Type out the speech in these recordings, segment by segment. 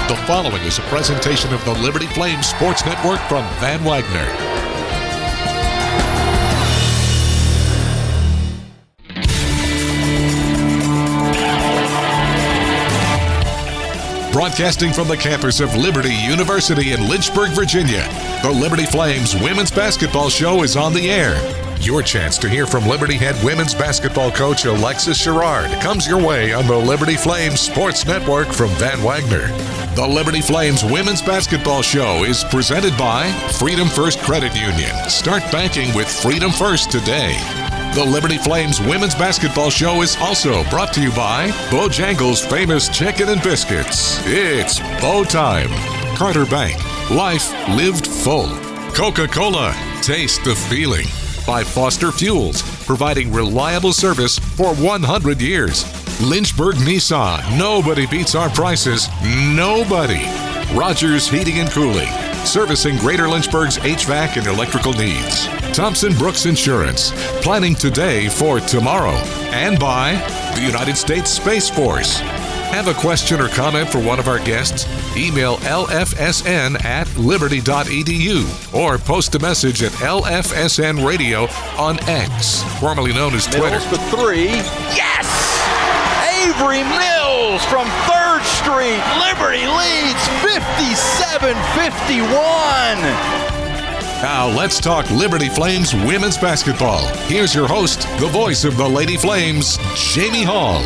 The following is a presentation of the Liberty Flames Sports Network from Van Wagner. Broadcasting from the campus of Liberty University in Lynchburg, Virginia, the Liberty Flames Women's Basketball Show is on the air. Your chance to hear from Liberty head women's basketball coach Alexis Sherard comes your way on the Liberty Flames Sports Network from Van Wagner. The Liberty Flames Women's Basketball Show is presented by Freedom First Credit Union. Start banking with Freedom First today. The Liberty Flames Women's Basketball Show is also brought to you by Bojangles' famous chicken and biscuits. It's Bo time. Carter Bank. Life lived full. Coca-Cola. Taste the feeling. By Foster Fuels, providing reliable service for 100 years. Lynchburg Nissan. Nobody beats our prices. Nobody. Rogers Heating and Cooling, servicing Greater Lynchburg's HVAC and electrical needs. Thompson Brooks Insurance, planning today for tomorrow. And by the United States Space Force. Have a question or comment for one of our guests? Email lfsn@liberty.edu or post a message at LFSN Radio on X, formerly known as Twitter. Mills for three. Yes! Avery Mills from 3rd Street. Liberty leads 57-51. Now let's talk Liberty Flames women's basketball. Here's your host, the voice of the Lady Flames, Jamie Hall.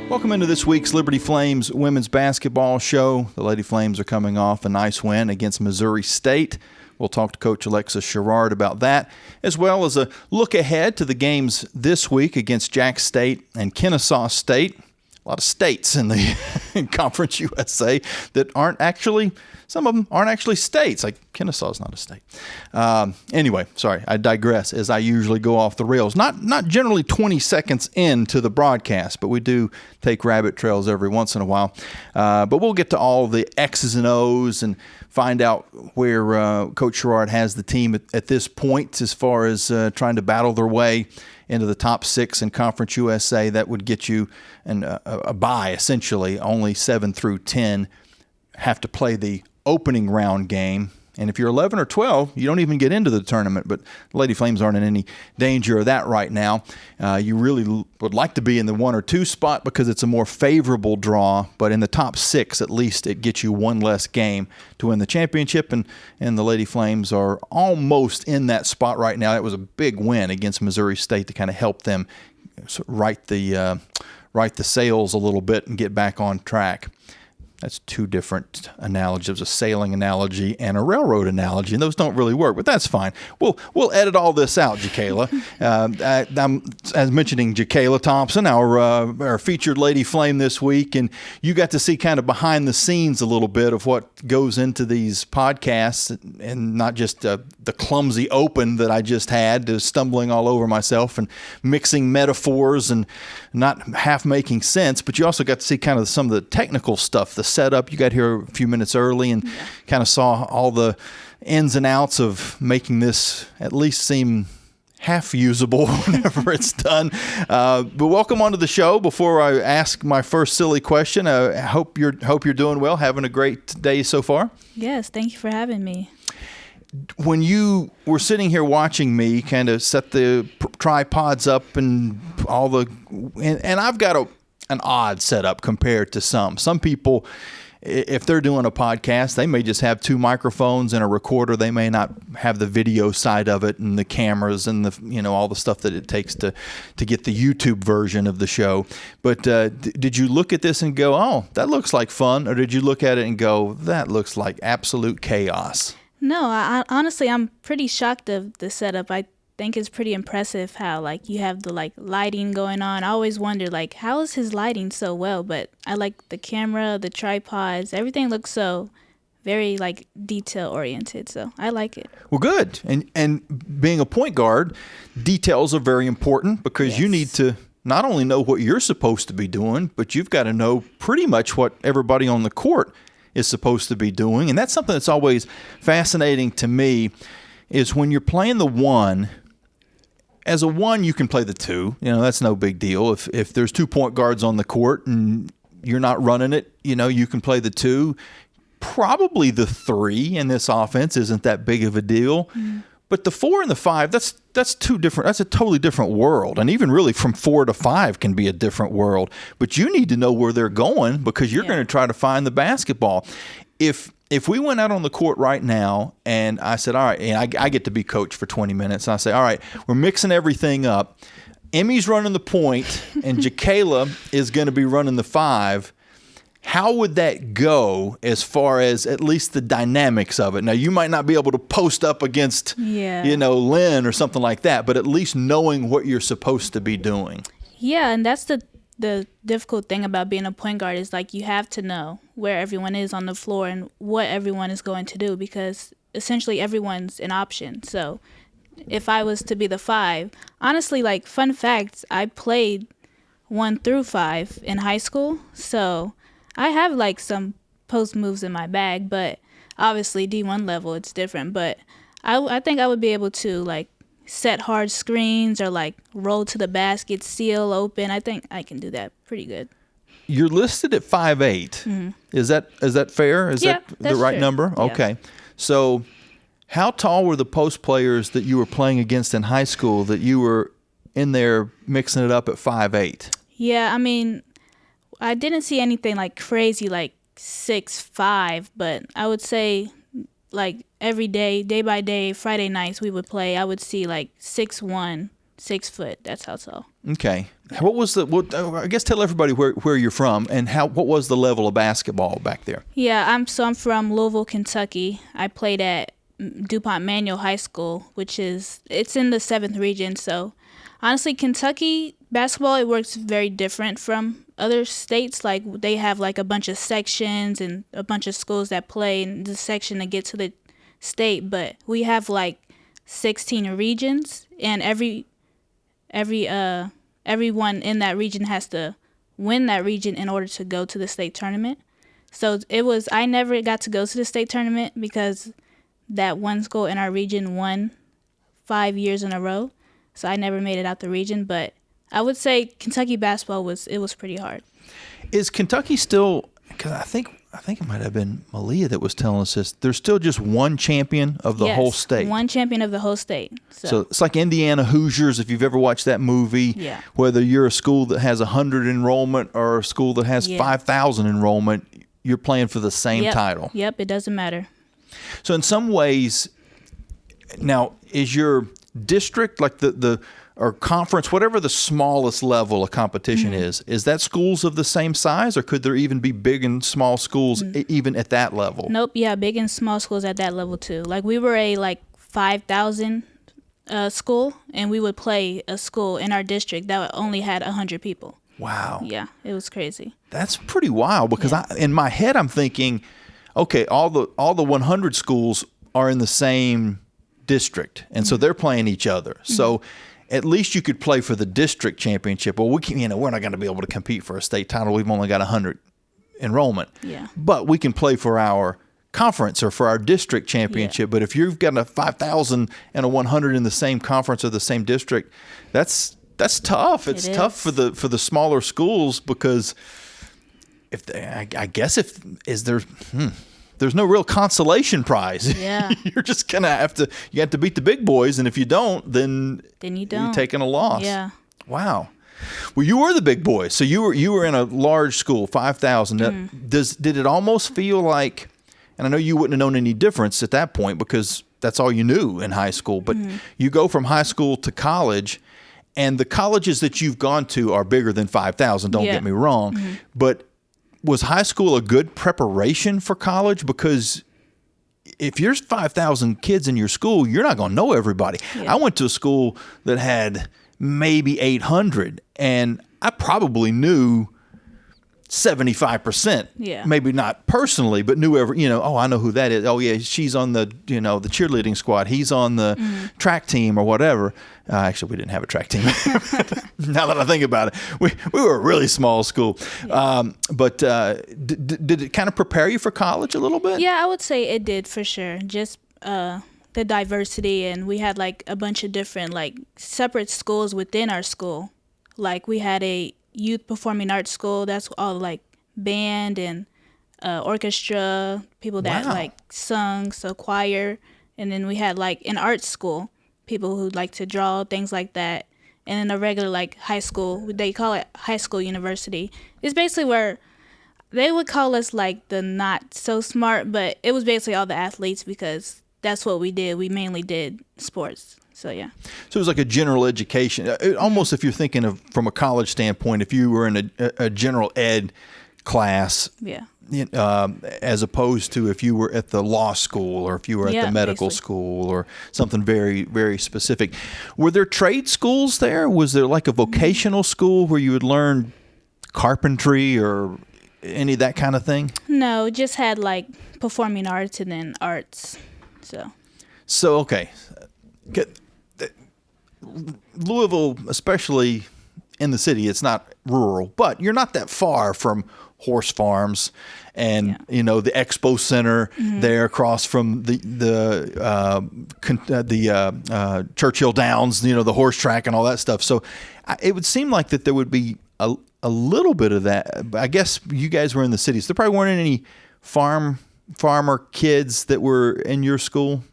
Welcome into this week's Liberty Flames Women's Basketball Show. The Lady Flames are coming off a nice win against Missouri State. We'll talk to Coach Alexis Sherard about that, as well as a look ahead to the games this week against JAX State and Kennesaw State. A lot of states in the Conference USA that aren't actually, some of them aren't actually states. Like Kennesaw's not a state. Anyway, sorry, I digress as I usually go off the rails. Not generally 20 seconds into the broadcast, but we do take rabbit trails every once in a while. But we'll get to all the X's and O's and find out where Coach Sherard has the team at this point as far as trying to battle their way into the top 6 in Conference USA. That would get you a bye, essentially. Only 7 through 10 have to play the opening round game. And if you're 11 or 12, you don't even get into the tournament. But the Lady Flames aren't in any danger of that right now. You really would like to be in the 1 or 2 spot because it's a more favorable draw. But in the top 6, at least, it gets you one less game to win the championship. And the Lady Flames are almost in that spot right now. It was a big win against Missouri State to kind of help them right the sails a little bit and get back on track. That's 2 different analogies. There's a sailing analogy and a railroad analogy, and those don't really work, but that's fine. We'll edit all this out, JaKayla. I'm mentioning JaKayla Thompson, our featured Lady Flame this week, and you got to see kind of behind the scenes a little bit of what goes into these podcasts, and not just the clumsy open that I just had, stumbling all over myself and mixing metaphors and not half making sense, but you also got to see kind of some of the technical stuff, the setup. You got here a few minutes early and kind of saw all the ins and outs of making this at least seem half usable whenever it's done. But welcome onto the show. Before I ask my first silly question, I hope you're doing well, having a great day so far. Yes, thank you for having me. When you were sitting here watching me kind of set the tripods up and and I've got an odd setup compared to some people, if they're doing a podcast, they may just have 2 microphones and a recorder. They may not have the video side of it and the cameras and all the stuff that it takes to get the YouTube version of the show. But did you look at this and go, oh, that looks like fun? Or did you look at it and go, that looks like absolute chaos? No, I honestly, I'm pretty shocked of the setup. I think it's pretty impressive how you have the lighting going on. I always wondered how is his lighting so well, but I like the camera, the tripods, everything looks so very detail oriented. So I like it. Well, good. And being a point guard, details are very important because you need to not only know what you're supposed to be doing, but you've got to know pretty much what everybody on the court is supposed to be doing. And that's something that's always fascinating to me is when you're playing the 1, as a 1, you can play the 2. That's no big deal. If there's 2 point guards on the court and you're not running it. You can play the 2. Probably the 3 in this offense isn't that big of a deal. But the 4 and the 5, that's two different. That's a totally different world. And even really from 4 to 5 can be a different world. But you need to know where they're going because you're going to try to find the basketball. If we went out on the court right now and I said, all right, and I get to be coach for 20 minutes, and I say, all right, we're mixing everything up. Emmy's running the point, and JaKayla is going to be running the 5. How would that go as far as at least the dynamics of it? Now, you might not be able to post up against, Lynn or something like that, but at least knowing what you're supposed to be doing. Yeah, and that's the difficult thing about being a point guard is, like, you have to know where everyone is on the floor and what everyone is going to do because essentially everyone's an option. So if I was to be the 5, honestly, like, fun facts, I played 1 through 5 in high school, so I have, like, some post moves in my bag, but obviously D1 level, it's different. But I think I would be able to, like, set hard screens or, like, roll to the basket, seal open. I think I can do that pretty good. You're listed at 5'8". Mm-hmm. Is that fair? Is that the right number? Yeah. Okay. So how tall were the post players that you were playing against in high school that you were in there mixing it up at 5'8"? Yeah, I mean, I didn't see anything like crazy like 6'5", but I would say like every day by day, Friday nights we would play, I would see like 6'1", 6 foot. That's how tall. Okay. What was I guess tell everybody where you're from and what was the level of basketball back there? Yeah, I'm from Louisville, Kentucky. I played at DuPont Manual High School, it's in the 7th region. So honestly, Kentucky basketball, it works very different from other states. Like they have like a bunch of sections and a bunch of schools that play in the section to get to the state, but we have like 16 regions, and everyone in that region has to win that region in order to go to the state tournament. So I never got to go to the state tournament because that one school in our region won 5 years in a row. So I never made it out the region, but I would say Kentucky basketball was pretty hard. Is Kentucky still, because I think it might have been Malia that was telling us this, there's still just one champion of the whole state. One champion of the whole state. So it's like Indiana Hoosiers, if you've ever watched that movie, whether you're a school that has 100 enrollment or a school that has 5,000 enrollment, you're playing for the same title. Yep, it doesn't matter. So in some ways, now, is your district, like or conference, whatever the smallest level of competition is that schools of the same size, or could there even be big and small schools even at that level? Nope, big and small schools at that level too. Like we were a 5,000 school, and we would play a school in our district that only had 100 people. Wow. Yeah, it was crazy. That's pretty wild because in my head I'm thinking, okay, all the 100 schools are in the same district, and so they're playing each other. So at least you could play for the district championship. Well, we're not going to be able to compete for a state title. We've only got 100 enrollment. Yeah. But we can play for our conference or for our district championship. Yeah. But if you've got a 5,000 and a 100 in the same conference or the same district, that's tough. It's tough for the smaller schools because there's no real consolation prize. Yeah. You're just going to have to beat the big boys, and if you don't, then you don't. You're taking a loss. Yeah. Wow. Well, you were the big boys. So you were in a large school, 5,000. Did it almost feel like, and I know you wouldn't have known any difference at that point because that's all you knew in high school, but you go from high school to college, and the colleges that you've gone to are bigger than 5,000, don't get me wrong, but was high school a good preparation for college? Because if there's 5,000 kids in your school, you're not going to know everybody. Yeah. I went to a school that had maybe 800, and I probably knew 75%. Yeah. Maybe not personally, but knew I know who that is. Oh yeah, she's on the the cheerleading squad. He's on the track team or whatever. Actually, we didn't have a track team. Now that I think about it, we were a really small school. Yeah. But did it kind of prepare you for college a little bit? Yeah, I would say it did for sure. Just the diversity, and we had like a bunch of different like separate schools within our school. Like we had a youth performing arts school. That's all like band and orchestra, people that like sung, so choir. And then we had like in art school, people who like to draw, things like that. And then a regular like high school, they call it high school university. It's basically where they would call us like the not so smart, but it was basically all the athletes because that's what we did. We mainly did sports. So, yeah. So it was like a general education. Almost if you're thinking of from a college standpoint, if you were in a general ed class, as opposed to if you were at the law school or if you were at the medical school or something very, very specific. Were there trade schools there? Was there like a vocational school where you would learn carpentry or any of that kind of thing? No, just had like performing arts and then arts. So okay. Louisville, especially in the city, it's not rural, but you're not that far from horse farms and the expo center there across from the Churchill Downs, the horse track and all that stuff. So it would seem like that there would be a little bit of that. I guess you guys were in the cities. There probably weren't any farmer kids that were in your school.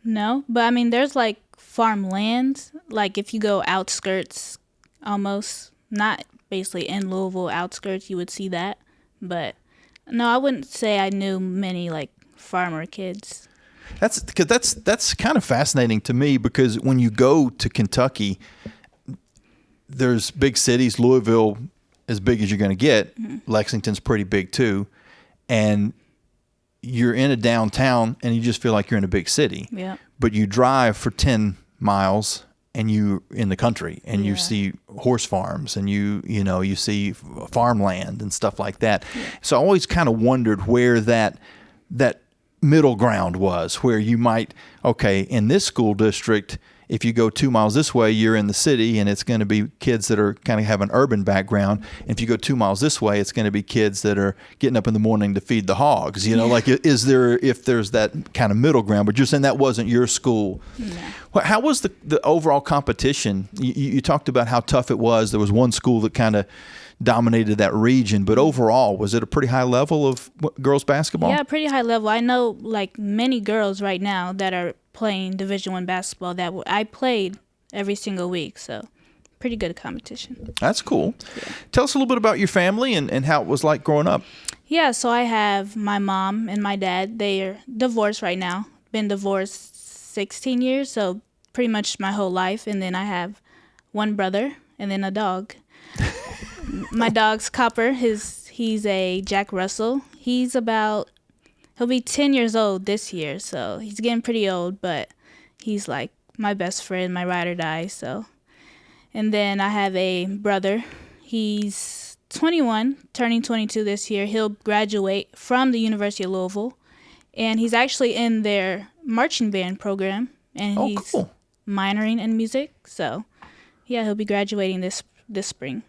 No, but I mean, there's like farmlands. Like if you go outskirts, almost not basically in Louisville outskirts, you would see that. But no, I wouldn't say I knew many like farmer kids. That's kind of fascinating to me because when you go to Kentucky, there's big cities. Louisville, as big as you're going to get. Lexington's pretty big too, and you're in a downtown and you just feel like you're in a big city. Yeah. But you drive for 10 miles and you in the country and you see horse farms and you see farmland and stuff like that. Yeah. So I always kind of wondered where that middle ground was, where you might, in this school district, if you go 2 miles this way, you're in the city and it's going to be kids that are kind of have an urban background. And if you go 2 miles this way, it's going to be kids that are getting up in the morning to feed the hogs. Like if there's that kind of middle ground, but you're saying that wasn't your school. No. How was the overall competition? You talked about how tough it was. There was one school that kind of dominated that region, but overall, was it a pretty high level of girls basketball? Yeah, pretty high level. I know like many girls right now that are playing Division I basketball that I played every single week, so pretty good competition. That's cool. Yeah. Tell us a little bit about your family and how it was like growing up. Yeah, so I have my mom and my dad. They are divorced right now. Been divorced 16 years, so pretty much my whole life. And then I have one brother and then a dog. My dog's Copper. He's a Jack Russell. He'll be 10 years old this year, so he's getting pretty old, but he's like my best friend, my ride or die. So, and then I have a brother. He's 21, turning 22 this year. He'll graduate from the University of Louisville, and he's actually in their marching band program, and he's cool. Minoring in music. So, yeah, he'll be graduating this spring.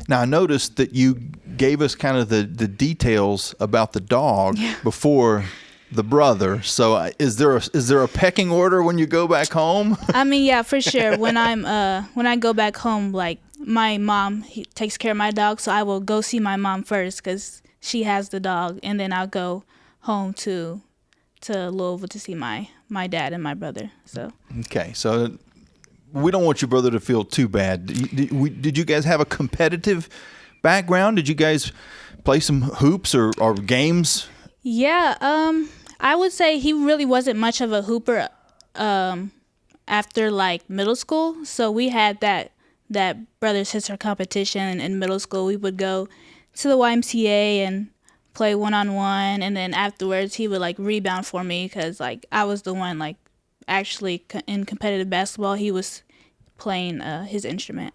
Now, I noticed that you gave us kind of the details about the dog before the brother. So is there a pecking order when you go back home? I mean, yeah, for sure. When I go back home, like my mom takes care of my dog, so I will go see my mom first because she has the dog, and then I'll go home to Louisville to see my dad and my brother. So okay, so we don't want your brother to feel too bad. Did you guys have a competitive background? Did you guys play some hoops or games? Yeah, I would say he really wasn't much of a hooper after like middle school. So we had that brother-sister competition in middle school. We would go to the YMCA and play one-on-one, and then afterwards he would like rebound for me because like I was the one like actually in competitive basketball. He was playing his instrument.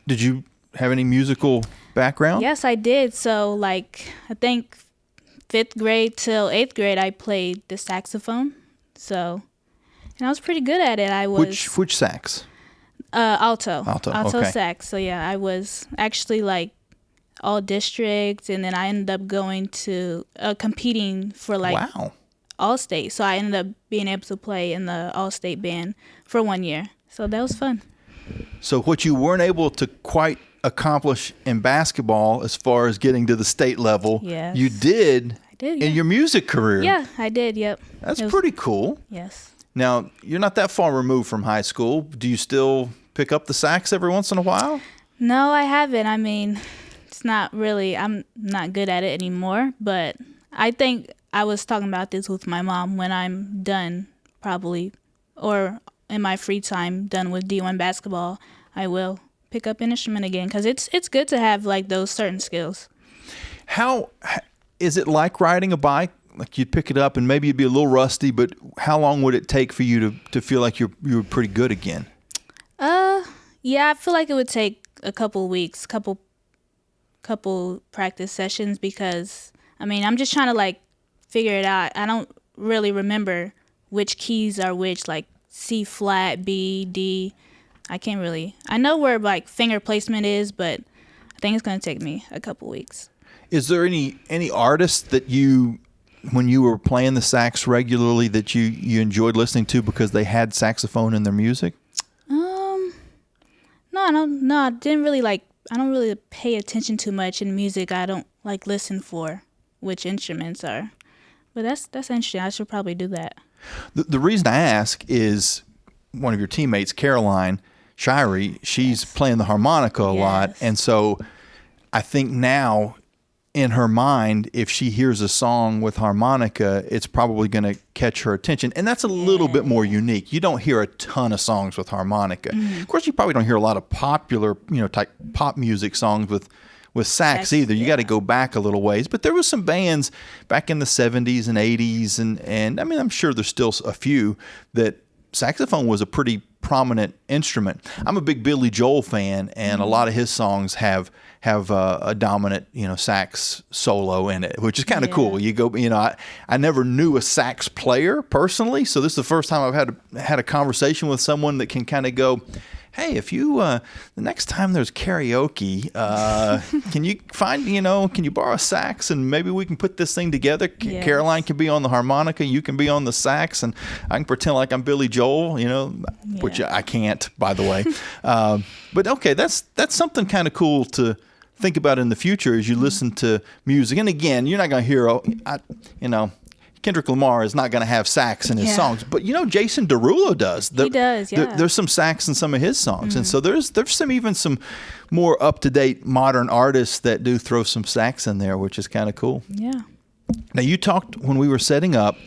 Did you have any musical background? Yes, I did. So like I think 5th grade till 8th grade I played the saxophone. So and I was pretty good at it. I was which sax? Alto okay. sax. So yeah, I was actually like all districts, and then I ended up going to competing for like All-State. So I ended up being able to play in the All-State band for 1 year. So that was fun. So what you weren't able to quite accomplish in basketball as far as getting to the state level. Yes. You did, I did, yeah. in your music career. Yeah, I did, yep. That's pretty cool. Yes. Now, you're not that far removed from high school. Do you still pick up the sax every once in a while? No, I haven't. I mean, it's not really, I'm not good at it anymore, but I think I was talking about this with my mom when I'm done, probably, or in my free time, done with D1 basketball, I will pick up an instrument again because it's good to have like those certain skills. How is it like riding a bike? Like you'd pick it up and maybe you'd be a little rusty, but how long would it take for you to feel like you were pretty good again? Yeah, I feel like it would take a couple weeks, couple practice sessions because I mean I'm just trying to like figure it out. I don't really remember which keys are which, like C flat, B, D. I can't really. I know where like finger placement is, but I think it's gonna take me a couple weeks. Is there any artists that you, when you were playing the sax regularly, that you enjoyed listening to because they had saxophone in their music? No, I didn't really like. I don't really pay attention too much in music. I don't like listen for which instruments are. But that's interesting. I should probably do that. The reason I ask is one of your teammates, Caroline Shirey, she's playing the harmonica a lot, and so I think now in her mind, if she hears a song with harmonica, it's probably going to catch her attention. And that's a little bit more unique. You don't hear a ton of songs with harmonica. Mm-hmm. Of course, you probably don't hear a lot of popular, type pop music songs with sax either. You got to go back a little ways. But there was some bands back in the 70s and 80s, and I mean, I'm sure there's still a few that saxophone was a pretty prominent instrument. I'm a big Billy Joel fan, and a lot of his songs have a dominant, sax solo in it, which is kind of cool. You go, I never knew a sax player personally, so this is the first time I've had a conversation with someone that can kind of go, hey, if you the next time there's karaoke, can you find, can you borrow a sax and maybe we can put this thing together? Yes. Caroline can be on the harmonica, you can be on the sax, and I can pretend like I'm Billy Joel, which I can't, by the way. But okay, that's something kind of cool to think about in the future as you listen to music. And again, you're not going to hear, Kendrick Lamar is not going to have sax in his songs, but Jason Derulo does. He does, yeah. There's some sax in some of his songs, and so there's some more up to date modern artists that do throw some sax in there, which is kind of cool. Yeah. Now you talked when we were setting up,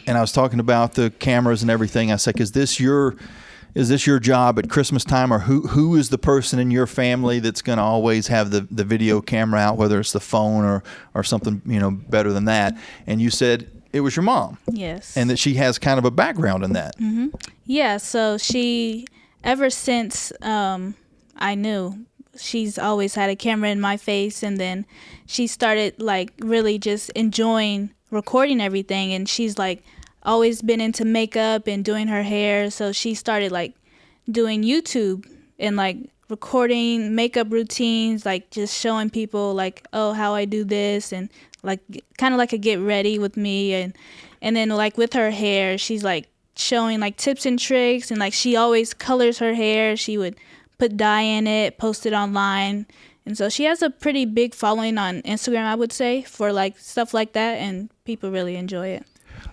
and I was talking about the cameras and everything. I said, "Is this your job at Christmas time, or who is the person in your family that's going to always have the video camera out, whether it's the phone or something better than that?" And you said it was your mom. Yes. And that she has kind of a background in that. Mm-hmm. Yeah, so she, ever since I knew, she's always had a camera in my face, and then she started like really just enjoying recording everything, and she's like always been into makeup and doing her hair, so she started like doing YouTube and like recording makeup routines, like just showing people like, oh, how I do this, and like kind of like a get ready with me, and then like with her hair, she's like showing like tips and tricks, and like she always colors her hair. She would put dye in it, post it online, and so she has a pretty big following on Instagram, I would say, for like stuff like that, and people really enjoy it.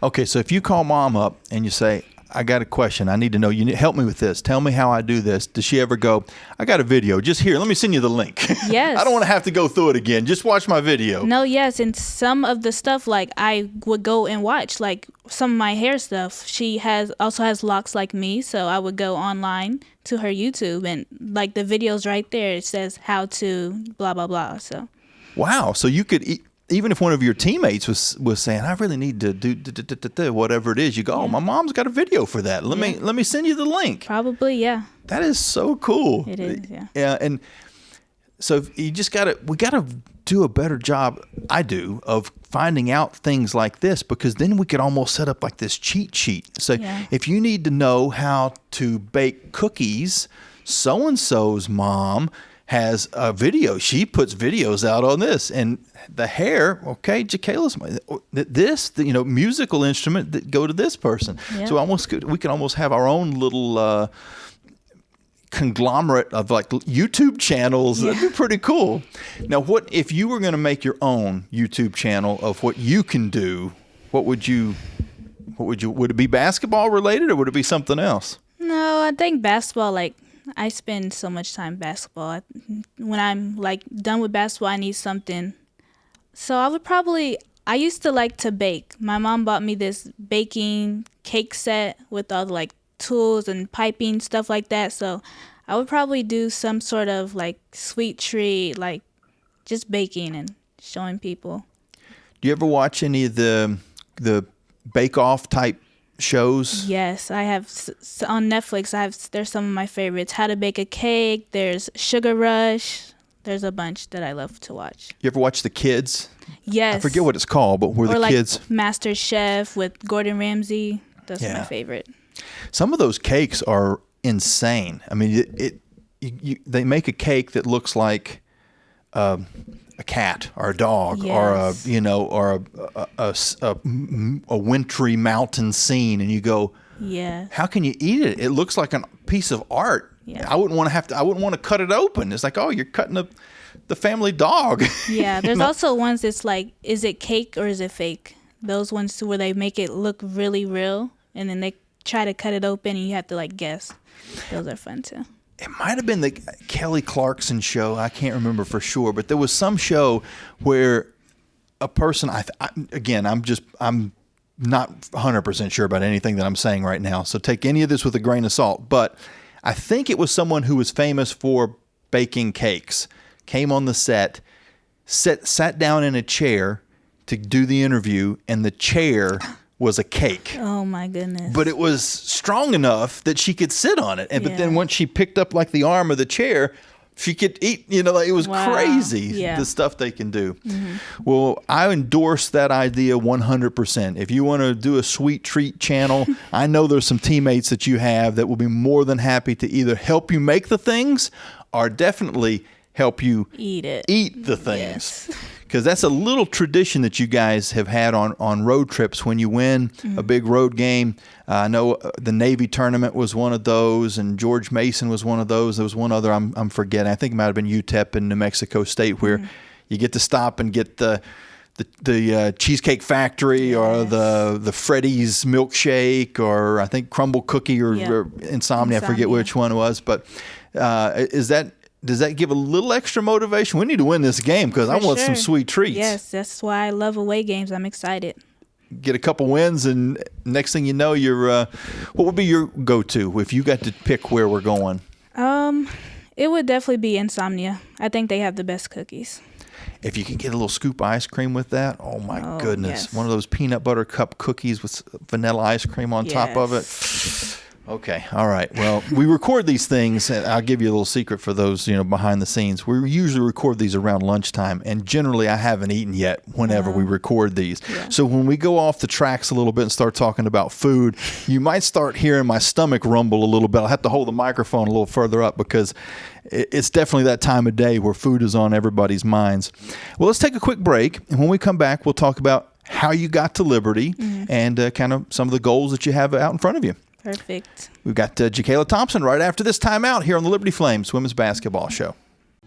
Okay, so if you call mom up and you say, I got a question, I need to know, you need help me with this, tell me how I do this, does she ever go, I got a video, just here, let me send you the link? Yes. I don't want to have to go through it again, just watch my video. No, yes, and some of the stuff like I would go and watch, like some of my hair stuff. She also has locks like me, so I would go online to her YouTube, and like the video's right there, it says how to blah blah blah. So wow, so you could even if one of your teammates was saying, I really need to do whatever it is, you go, oh, my mom's got a video for that. Let me send you the link. Probably, yeah. That is so cool. It is, yeah. Yeah, and so we gotta do a better job, I do, of finding out things like this, because then we could almost set up like this cheat sheet. So if you need to know how to bake cookies, so-and-so's mom has a video. She puts videos out on this, and the hair. Okay, JaKayla's this, musical instrument that go to this person. Yeah. So we can almost have our own little conglomerate of like YouTube channels. Yeah. That'd be pretty cool. Now, what if you were going to make your own YouTube channel of what you can do? Would it be basketball related, or would it be something else? No, I think basketball, like, I spend so much time basketball. When I'm, like, done with basketball, I need something. So I used to like to bake. My mom bought me this baking cake set with all the, like, tools and piping, stuff like that. So I would probably do some sort of, like, sweet treat, like, just baking and showing people. Do you ever watch any of the bake-off type shows? Yes, I have on Netflix. There's some of my favorites. How to Bake a Cake. There's Sugar Rush. There's a bunch that I love to watch. You ever watch the kids? Yes. I forget what it's called, but where the like kids. Master Chef with Gordon Ramsay. That's my favorite. Some of those cakes are insane. I mean, they make a cake that looks like a cat or a dog, yes, or a wintry mountain scene, and you go, yeah, how can you eat it? It looks like a piece of art. Yeah. I wouldn't want to cut it open. It's like, oh, you're cutting the family dog. Yeah, there's also ones that's like, is it cake or is it fake? Those ones too, where they make it look really real, and then they try to cut it open, and you have to like guess. Those are fun too. It might have been the Kelly Clarkson show. I can't remember for sure, but there was some show where a person. I'm not 100% sure about anything that I'm saying right now, so take any of this with a grain of salt. But I think it was someone who was famous for baking cakes. Came on the set, sat down in a chair to do the interview, and the chair was a cake. Oh my goodness. But it was strong enough that she could sit on it. But then once she picked up like the arm of the chair, she could eat, like it was crazy, the stuff they can do. Mm-hmm. Well, I endorse that idea 100%. If you want to do a sweet treat channel, I know there's some teammates that you have that will be more than happy to either help you make the things or definitely help you eat the things. Because that's a little tradition that you guys have had on road trips when you win a big road game. I know the Navy tournament was one of those, and George Mason was one of those. There was one other I'm forgetting. I think it might have been UTEP in New Mexico State, where you get to stop and get the Cheesecake Factory or the Freddy's milkshake, or I think Crumble Cookie or Insomnia. I forget which one it was. But does that give a little extra motivation? We need to win this game because I want some sweet treats. Yes, that's why I love away games. I'm excited. Get a couple wins, and next thing you know, you're. What would be your go-to if you got to pick where we're going? It would definitely be Insomnia. I think they have the best cookies. If you could get a little scoop of ice cream with that, oh my goodness. Yes. One of those peanut butter cup cookies with vanilla ice cream on top of it. Okay. All right. Well, we record these things, and I'll give you a little secret for those, behind the scenes. We usually record these around lunchtime, and generally I haven't eaten yet whenever we record these. Yeah. So when we go off the tracks a little bit and start talking about food, you might start hearing my stomach rumble a little bit. I'll have to hold the microphone a little further up because it's definitely that time of day where food is on everybody's minds. Well, let's take a quick break, and when we come back, we'll talk about how you got to Liberty and kind of some of the goals that you have out in front of you. Perfect. We've got JaKayla Thompson right after this timeout here on the Liberty Flames Women's Basketball Show.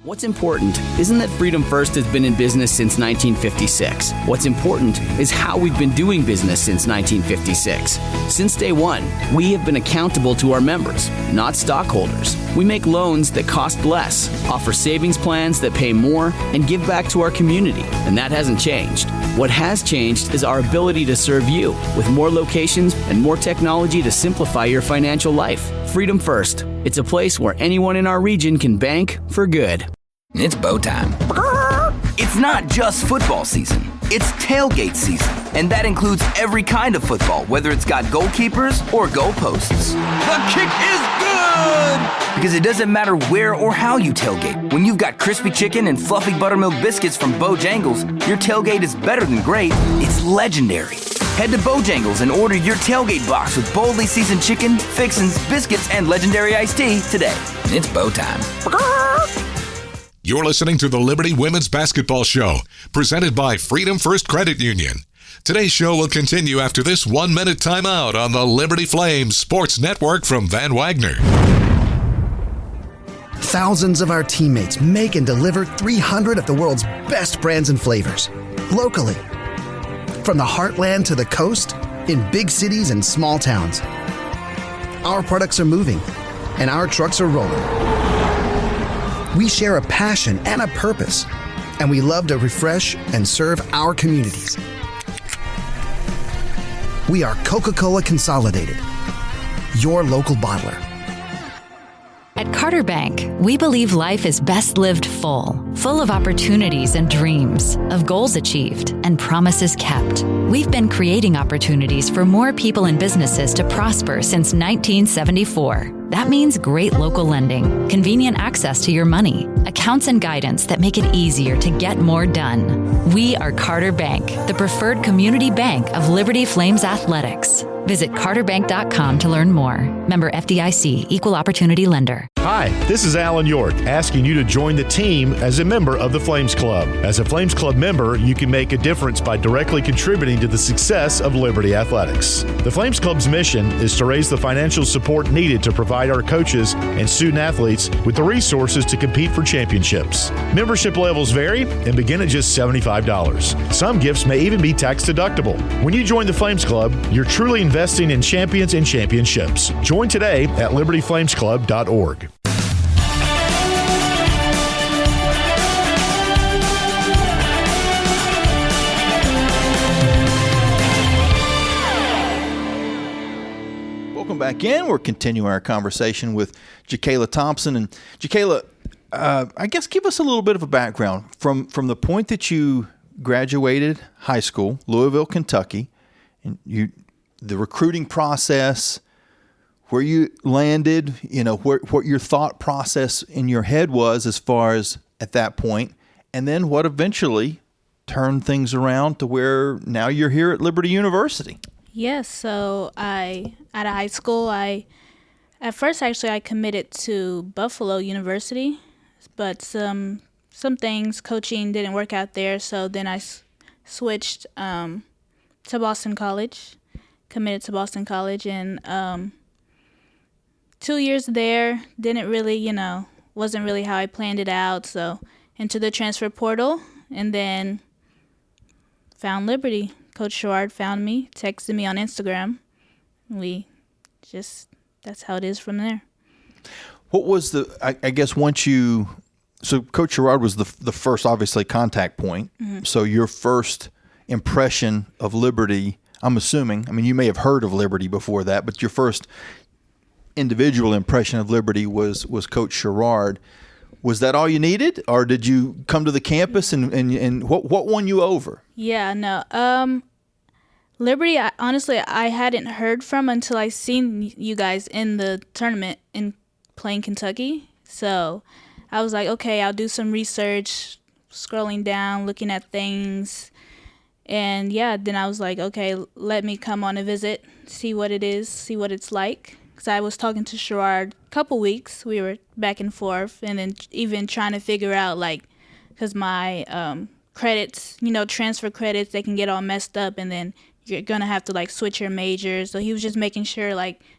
What's important isn't that Freedom First has been in business since 1956. What's important is how we've been doing business since 1956. Since day one, we have been accountable to our members, not stockholders. We make loans that cost less, offer savings plans that pay more, and give back to our community, and that hasn't changed. What has changed is our ability to serve you with more locations and more technology to simplify your financial life. Freedom First. It's a place where anyone in our region can bank for good. It's bow time. It's not just football season. It's tailgate season. And that includes every kind of football, whether it's got goalkeepers or goalposts. The kick is good! Because it doesn't matter where or how you tailgate. When you've got crispy chicken and fluffy buttermilk biscuits from Bojangles, your tailgate is better than great. It's legendary. Head to Bojangles and order your tailgate box with boldly seasoned chicken, fixins, biscuits, and legendary iced tea today. It's bow time. You're listening to the Liberty Women's Basketball Show, presented by Freedom First Credit Union. Today's show will continue after this 1-minute timeout on the Liberty Flames Sports Network from Van Wagner. Thousands of our teammates make and deliver 300 of the world's best brands and flavors, locally. From the heartland to the coast, in big cities and small towns. Our products are moving, and our trucks are rolling. We share a passion and a purpose, and we love to refresh and serve our communities. We are Coca-Cola Consolidated, your local bottler. At Carter Bank, we believe life is best lived full of opportunities and dreams, of goals achieved and promises kept. We've been creating opportunities for more people and businesses to prosper since 1974. That means great local lending, convenient access to your money, accounts and guidance that make it easier to get more done. We are Carter Bank, the preferred community bank of Liberty Flames Athletics. Visit carterbank.com to learn more. Member FDIC, Equal Opportunity Lender. Hi, this is Alan York, asking you to join the team as a member of the Flames Club. As a Flames Club member, you can make a difference by directly contributing to the success of Liberty Athletics. The Flames Club's mission is to raise the financial support needed to provide our coaches and student athletes with the resources to compete for championships. Membership levels vary and begin at just $75. Some gifts may even be tax deductible. When you join the Flames Club, you're truly investing in champions and championships. Join today at libertyflamesclub.org. Welcome back in. We're continuing our conversation with JaKayla Thompson. And JaKayla, I guess give us a little bit of a background from the point that you graduated high school, Louisville, Kentucky, and the recruiting process, where you landed, what your thought process in your head was as far as at that point, and then what eventually turned things around to where now you're here at Liberty University. Yes, so out of high school, at first I committed to Buffalo University, but some things, coaching didn't work out there, so then I switched to Boston College, committed to Boston College, and 2 years there, didn't really, wasn't really how I planned it out, so into the transfer portal, and then found Liberty. Coach Sherard found me, texted me on Instagram. That's how it is from there. What was I guess so Coach Sherard was the first, obviously, contact point. Mm-hmm. So your first impression of Liberty, I'm assuming, you may have heard of Liberty before that, but your first individual impression of Liberty was Coach Sherard. Was that all you needed, or did you come to the campus and what won you over? Yeah, no. Liberty, honestly, I hadn't heard from until I seen you guys in the tournament in playing Kentucky. So I was like, okay, I'll do some research, scrolling down, looking at things. And yeah, then I was like, okay, let me come on a visit, see what it is, see what it's like. Because I was talking to Sherard a couple weeks. We were back and forth, and then even trying to figure out, because my credits, transfer credits, they can get all messed up, and then you're going to have to, switch your majors. So he was just making sure,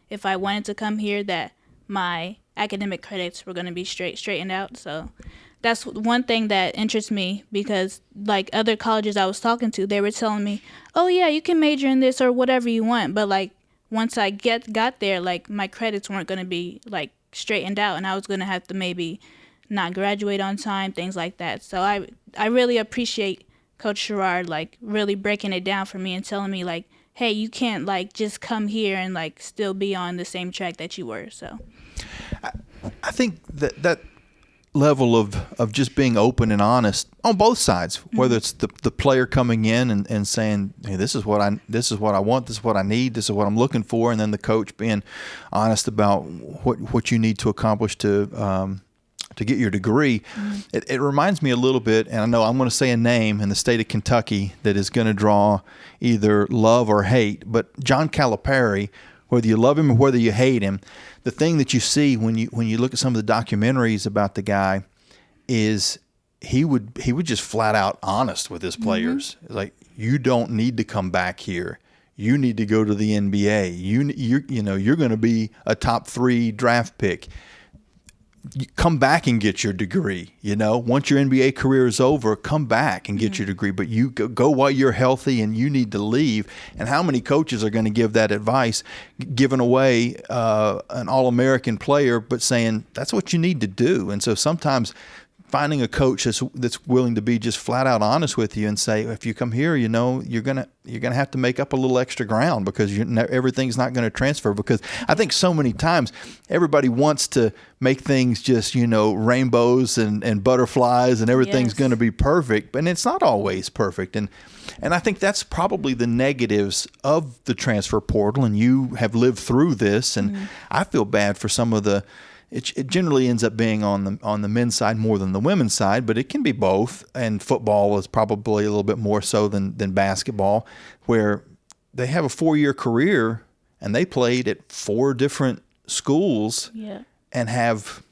if I wanted to come here, that my academic credits were going to be straightened out. So that's one thing that interests me, because, other colleges I was talking to, they were telling me, oh, yeah, you can major in this or whatever you want, but, once I got there, my credits weren't going to be, straightened out, and I was going to have to maybe not graduate on time, things like that. So I really appreciate Coach Sherard, really breaking it down for me and telling me, hey, you can't, just come here and, still be on the same track that you were. So I think that level of just being open and honest on both sides, whether it's the player coming in and saying, hey, this is what I want, this is what I need, this is what I'm looking for, and then the coach being honest about what you need to accomplish to get your degree. It reminds me a little bit, and I know I'm going to say a name in the state of Kentucky that is going to draw either love or hate, but John Calipari, whether you love him or whether you hate him, the thing that you see when you look at some of the documentaries about the guy is he would just flat out honest with his players. Mm-hmm. You don't need to come back here. You need to go to the NBA. You're going to be a top 3 draft pick. you come back and get your degree. Once your NBA career is over, come back and get your degree. But you go while you're healthy, and you need to leave. And how many coaches are going to give that advice, giving away an All-American player, but saying that's what you need to do? And so sometimes finding a coach that's willing to be just flat out honest with you and say, if you come here, you're gonna have to make up a little extra ground, because everything's not going to transfer. Because I think so many times everybody wants to make things just rainbows and butterflies, and everything's going to be perfect, but it's not always perfect. And I think that's probably the negatives of the transfer portal. And you have lived through this, and I feel bad for some of the. It generally ends up being on the men's side more than the women's side, but it can be both. And football is probably a little bit more so than basketball, where they have a 4-year career and they played at 4 different schools and have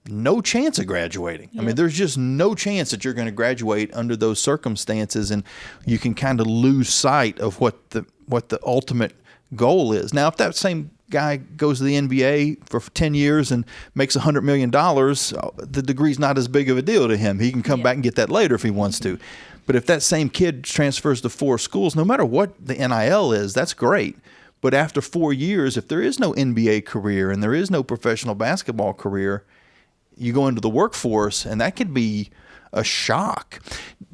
no chance of graduating. I mean, there's just no chance that you're going to graduate under those circumstances, and you can kind of lose sight of what the ultimate goal is. Now, if that same guy goes to the NBA for 10 years and makes $100 million, the degree's not as big of a deal to him. He can come back and get that later if he wants to. But if that same kid transfers to 4 schools, no matter what the NIL is, that's great. But after 4 years, if there is no NBA career and there is no professional basketball career, you go into the workforce, and that could be a shock.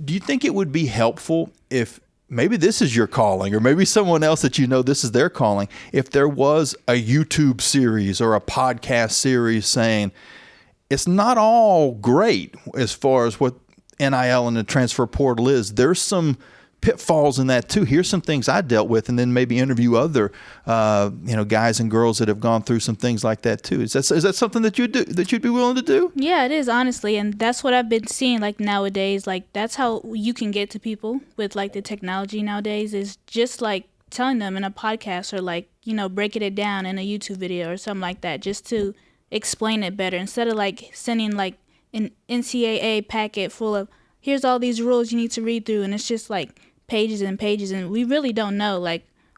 Do you think it would be helpful if maybe this is your calling, or maybe someone else that this is their calling, if there was a YouTube series or a podcast series saying it's not all great as far as what NIL and the transfer portal is? There's some pitfalls in that too. Here's some things I dealt with, and then maybe interview other guys and girls that have gone through some things like that too. Is that something that you'd be willing to do? Yeah, it is, honestly, and that's what I've been seeing nowadays. That's how you can get to people with the technology nowadays, is just telling them in a podcast, or breaking it down in a YouTube video or something like that, just to explain it better, instead of sending an NCAA packet full of here's all these rules you need to read through, and it's just pages and pages, and we really don't know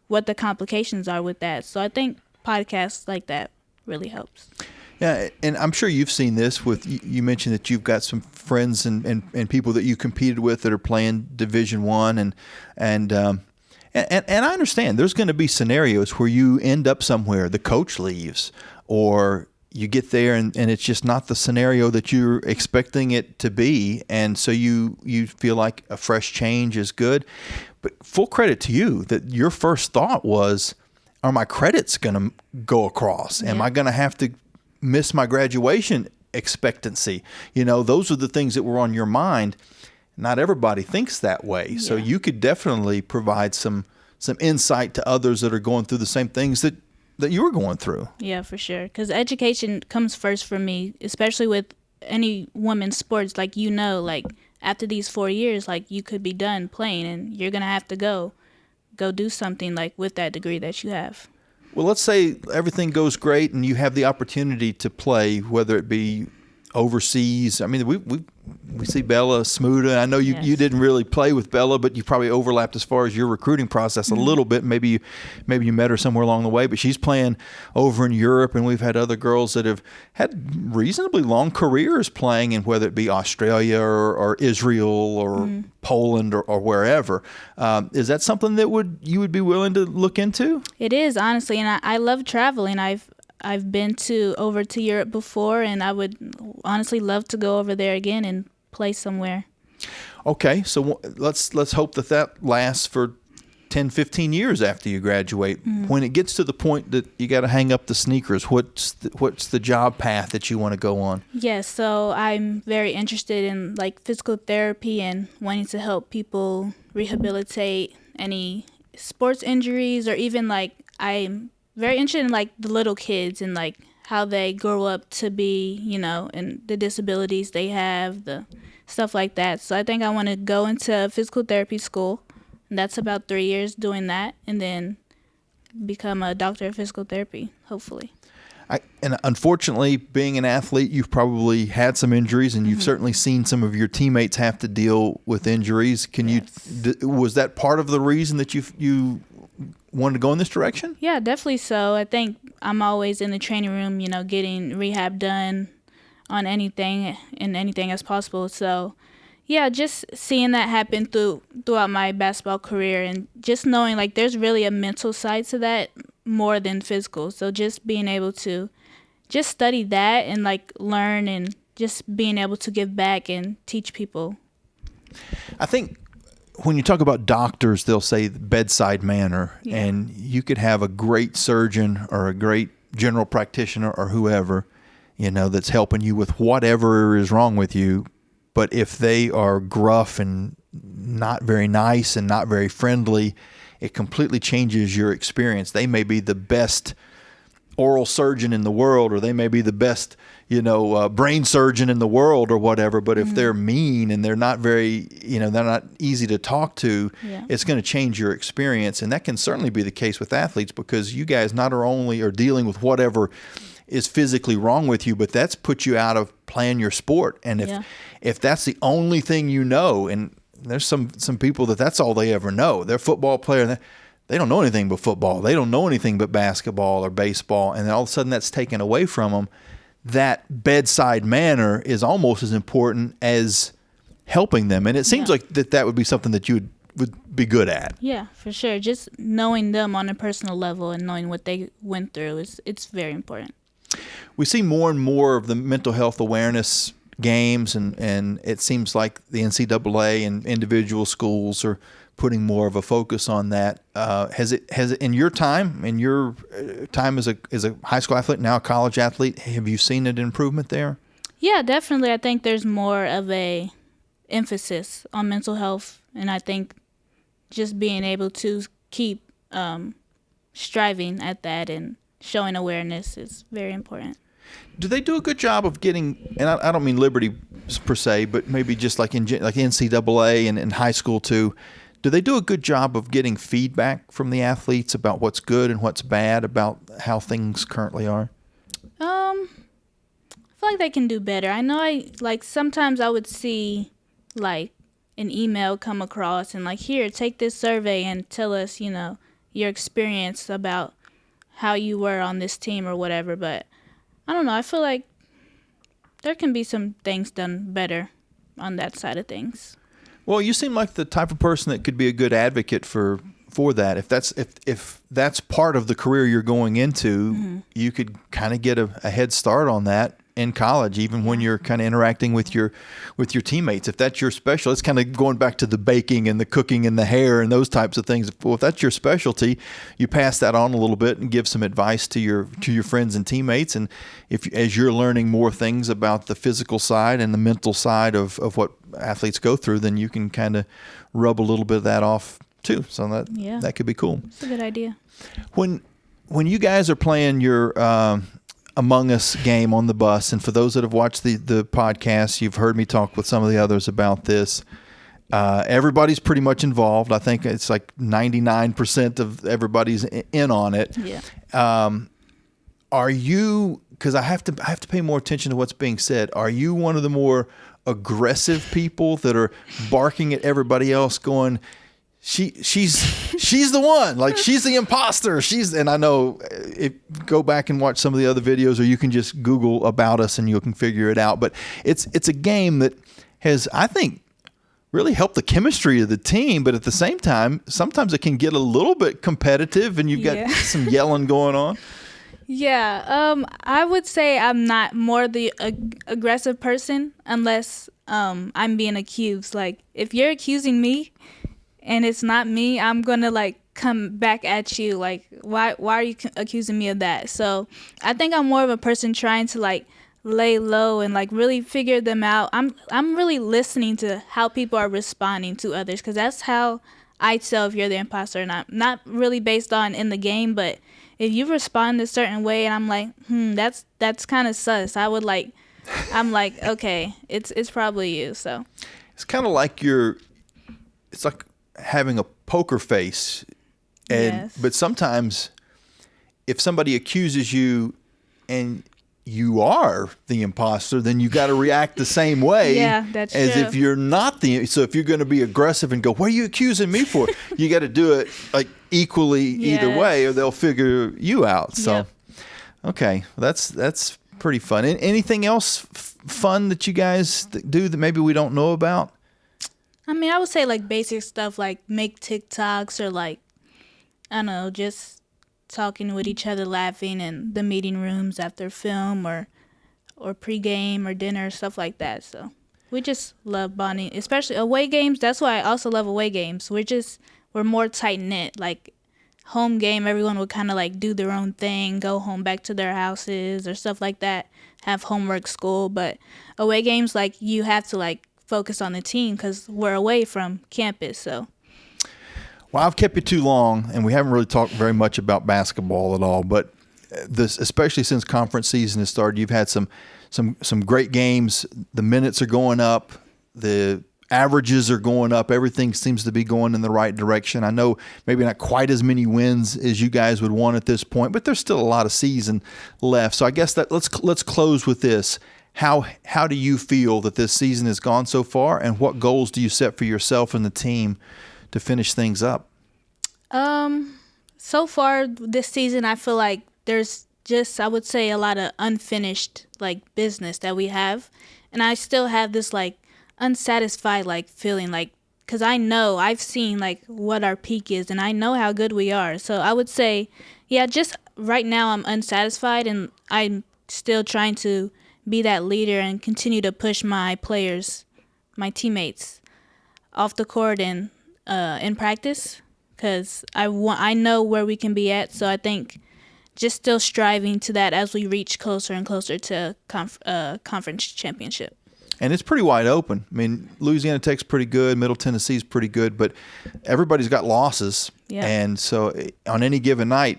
what the complications are with that. So I think podcasts like that really helps. Yeah, and I'm sure you've seen this with, you mentioned that you've got some friends and people that you competed with that are playing Division I, and I understand there's going to be scenarios where you end up somewhere, the coach leaves, or you get there and it's just not the scenario that you're expecting it to be, and so you feel like a fresh change is good. But full credit to you that your first thought was, are my credits going to go across? Am I going to have to miss my graduation expectancy? Those are the things that were on your mind. Not everybody thinks that way. So you could definitely provide some insight to others that are going through the same things that you were going through. Yeah, for sure. Because education comes first for me, especially with any women's sports. After these 4 years, you could be done playing, and you're going to have to go do something with that degree that you have. Well, let's say everything goes great and you have the opportunity to play, whether it be overseas. I mean, we see Bella Smuda. I know you didn't really play with Bella, but you probably overlapped as far as your recruiting process a little bit. Maybe you met her somewhere along the way, but she's playing over in Europe, and we've had other girls that have had reasonably long careers playing in, whether it be Australia or Israel or Poland or wherever. Is that something that you would be willing to look into? It is, honestly, and I love traveling. I've been over to Europe before, and I would honestly love to go over there again and play somewhere. Okay, so let's hope that lasts for 10, 15 years after you graduate. When it gets to the point that you got to hang up the sneakers, what's the job path that you want to go on? Yes, so I'm very interested in physical therapy and wanting to help people rehabilitate any sports injuries, or even I'm very interested in the little kids and how they grow up to be, and the disabilities they have, the stuff like that. So I think I want to go into physical therapy school, and that's about 3 years doing that, and then become a doctor of physical therapy, hopefully. And unfortunately, being an athlete, you've probably had some injuries, and you've certainly seen some of your teammates have to deal with injuries. Was that part of the reason that you wanted to go in this direction? Yeah, definitely so. I think I'm always in the training room, getting rehab done, on anything and anything as possible. So yeah, just seeing that happen throughout my basketball career, and just knowing like there's really a mental side to that more than physical. So just being able to just study that and like learn, and just being able to give back and teach people. I think when you talk about doctors, they'll say bedside manner, and you could have a great surgeon or a great general practitioner or whoever, that's helping you with whatever is wrong with you. But if they are gruff and not very nice and not very friendly, it completely changes your experience. They may be the best oral surgeon in the world, or they may be the best, brain surgeon in the world or whatever. But if they're mean and they're not very, they're not easy to talk to, it's going to change your experience. And that can certainly be the case with athletes, because you guys not only are dealing with whatever is physically wrong with you, but that's put you out of playing your sport. And if that's the only thing and there's some people that's all they ever know. They're a football player. They don't know anything but football. They don't know anything but basketball or baseball. And then all of a sudden that's taken away from them. That bedside manner is almost as important as helping them. And it seems like that would be something that you would be good at. Yeah, for sure. Just knowing them on a personal level and knowing what they went through it's very important. We see more and more of the mental health awareness games, and it seems like the NCAA and individual schools are putting more of a focus on that. Has it in your time as a high school athlete, now a college athlete, have you seen an improvement there? Yeah, definitely. I think there's more of a emphasis on mental health, and I think just being able to keep striving at that and showing awareness is very important. Do they do a good job of getting, and I don't mean Liberty per se, but maybe just like NCAA and in high school too, do they do a good job of getting feedback from the athletes about what's good and what's bad about how things currently are? I feel like they can do better. I know sometimes I would see like an email come across and like, here, take this survey and tell us, your experience about how you were on this team or whatever. But I don't know. I feel like there can be some things done better on that side of things. Well, you seem like the type of person that could be a good advocate for that. If that's part of the career you're going into, you could kind of get a head start on that in college, even when you're kind of interacting with your teammates. If that's your special, it's kind of going back to the baking and the cooking and the hair and those types of things. Well, if that's your specialty, you pass that on a little bit and give some advice to your friends and teammates. And as you're learning more things about the physical side and the mental side of what athletes go through, then you can kind of rub a little bit of that off too. So that could be cool. It's a good idea. When you guys are playing your Among Us game on the bus, and for those that have watched the podcast, you've heard me talk with some of the others about this. Everybody's pretty much involved. I think it's like 99% of everybody's in on it. Yeah. Are you, because I have to pay more attention to what's being said, are you one of the more aggressive people that are barking at everybody else going, she's the one, like she's the imposter, and I know go back and watch some of the other videos, or you can just Google about us and you can figure it out. But it's a game that has, I think, really helped the chemistry of the team, but at the same time sometimes it can get a little bit competitive and you've got some yelling going on. I would say I'm not more the aggressive person unless I'm being accused. Like if you're accusing me and it's not me, I'm gonna like come back at you. Like, why are you accusing me of that? So I think I'm more of a person trying to like lay low and like really figure them out. I'm really listening to how people are responding to others, because that's how I tell if you're the imposter or not. Not really based on in the game, but if you respond a certain way and I'm like, that's kind of sus. I'm like, okay, it's probably you. So it's kind of like it's like having a poker face, but sometimes if somebody accuses you and you are the imposter, then you got to react the same way that's as true. if you're not so if you're going to be aggressive and go, what are you accusing me for? You got to do it like equally either way, or they'll figure you out. So, okay, that's pretty fun. Anything else fun that you guys do that maybe we don't know about? I mean, I would say like basic stuff like make TikToks or like, I don't know, just talking with each other, laughing in the meeting rooms after film or pregame or dinner, stuff like that. So we just love bonding, especially away games. That's why I also love away games. We're more tight knit. Like home game, everyone would kind of like do their own thing, go home back to their houses or stuff like that, have homework, school. But away games, like you have to like focus on the team because we're away from campus. So. Well, I've kept you too long, and we haven't really talked very much about basketball at all. But this, especially since conference season has started, you've had some great games. The minutes are going up, the averages are going up. Everything seems to be going in the right direction. I know maybe not quite as many wins as you guys would want at this point, but there's still a lot of season left. So I guess that let's close with this. How do you feel that this season has gone so far, and what goals do you set for yourself and the team to finish things up? So far this season, I feel like there's just, I would say, a lot of unfinished like business that we have, and I still have this like unsatisfied like feeling, like, because I know I've seen like what our peak is, and I know how good we are. So I would say, yeah, just right now I'm unsatisfied, and I'm still trying to be that leader and continue to push my players, my teammates, off the court and in practice, because I know where we can be at. So I think just still striving to that as we reach closer and closer to conference championship. And it's pretty wide open. I mean, Louisiana Tech's pretty good, Middle Tennessee's pretty good, but everybody's got losses. Yeah. And so on any given night,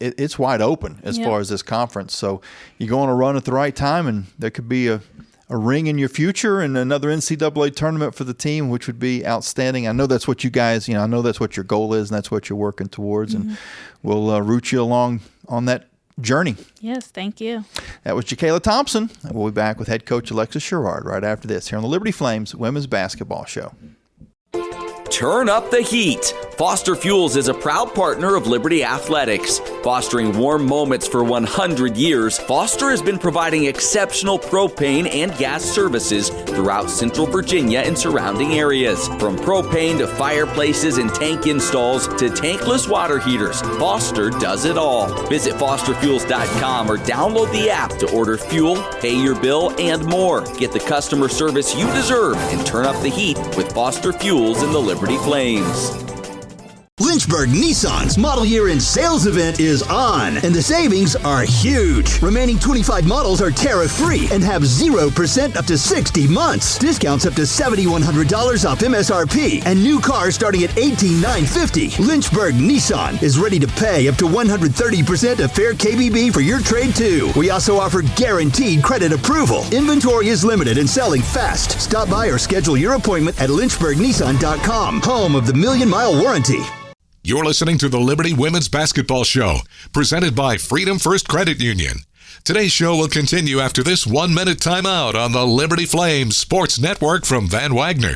it's wide open as far as this conference. So you go on a run at the right time, and there could be a ring in your future and another NCAA tournament for the team, which would be outstanding. I know that's what you guys, I know that's what your goal is, and that's what you're working towards. Mm-hmm. And we'll root you along on that journey. Yes, thank you. That was JaKayla Thompson. And we'll be back with head coach Alexis Sherard right after this here on the Liberty Flames Women's Basketball Show. Turn up the heat. Foster Fuels is a proud partner of Liberty Athletics. Fostering warm moments for 100 years, Foster has been providing exceptional propane and gas services throughout Central Virginia and surrounding areas. From propane to fireplaces and tank installs to tankless water heaters, Foster does it all. Visit fosterfuels.com or download the app to order fuel, pay your bill, and more. Get the customer service you deserve and turn up the heat with Foster Fuels in the Liberty Flames. Lynchburg Nissan's model year in sales event is on, and the savings are huge. Remaining 25 models are tariff-free and have 0% up to 60 months. Discounts up to $7,100 off MSRP, and new cars starting at $18,950. Lynchburg Nissan is ready to pay up to 130% of fair KBB for your trade, too. We also offer guaranteed credit approval. Inventory is limited and selling fast. Stop by or schedule your appointment at lynchburgnissan.com, home of the million-mile warranty. You're listening to the Liberty Women's Basketball Show, presented by Freedom First Credit Union. Today's show will continue after this 1-minute timeout on the Liberty Flames Sports Network from Van Wagner.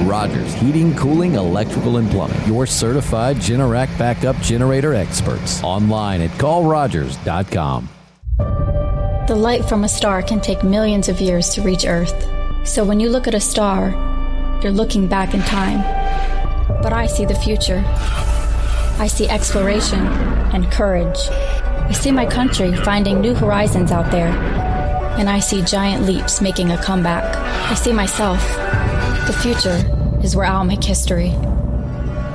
Rogers Heating, Cooling, Electrical, and Plumbing. Your certified Generac backup generator experts. Online at callrogers.com. The light from a star can take millions of years to reach Earth. So when you look at a star, you're looking back in time. But I see the future. I see exploration and courage. I see my country finding new horizons out there. And I see giant leaps making a comeback. I see myself. The future is where I'll make history.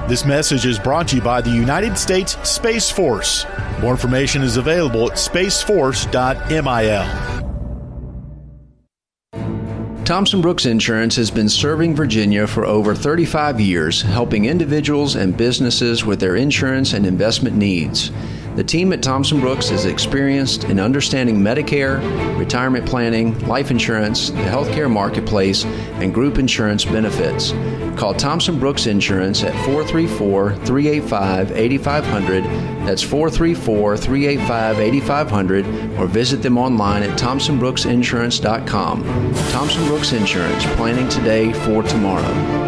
This message is brought to you by the United States Space Force. More information is available at spaceforce.mil. Thompson Brooks Insurance has been serving Virginia for over 35 years, helping individuals and businesses with their insurance and investment needs. The team at Thompson Brooks is experienced in understanding Medicare, retirement planning, life insurance, the healthcare marketplace, and group insurance benefits. Call Thompson Brooks Insurance at 434-385-8500. That's 434-385-8500, or visit them online at thompsonbrooksinsurance.com. Thompson Brooks Insurance, planning today for tomorrow.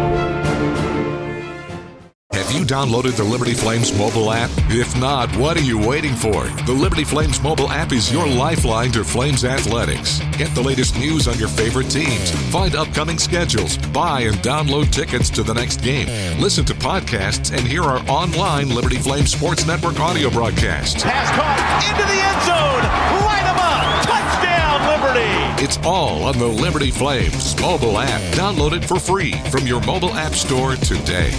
Have you downloaded the Liberty Flames mobile app? If not, what are you waiting for? The Liberty Flames mobile app is your lifeline to Flames athletics. Get the latest news on your favorite teams, find upcoming schedules, buy and download tickets to the next game, listen to podcasts, and hear our online Liberty Flames Sports Network audio broadcasts. Pass caught into the end zone. Light 'em up. Touchdown, Liberty. It's all on the Liberty Flames mobile app. Download it for free from your mobile app store today.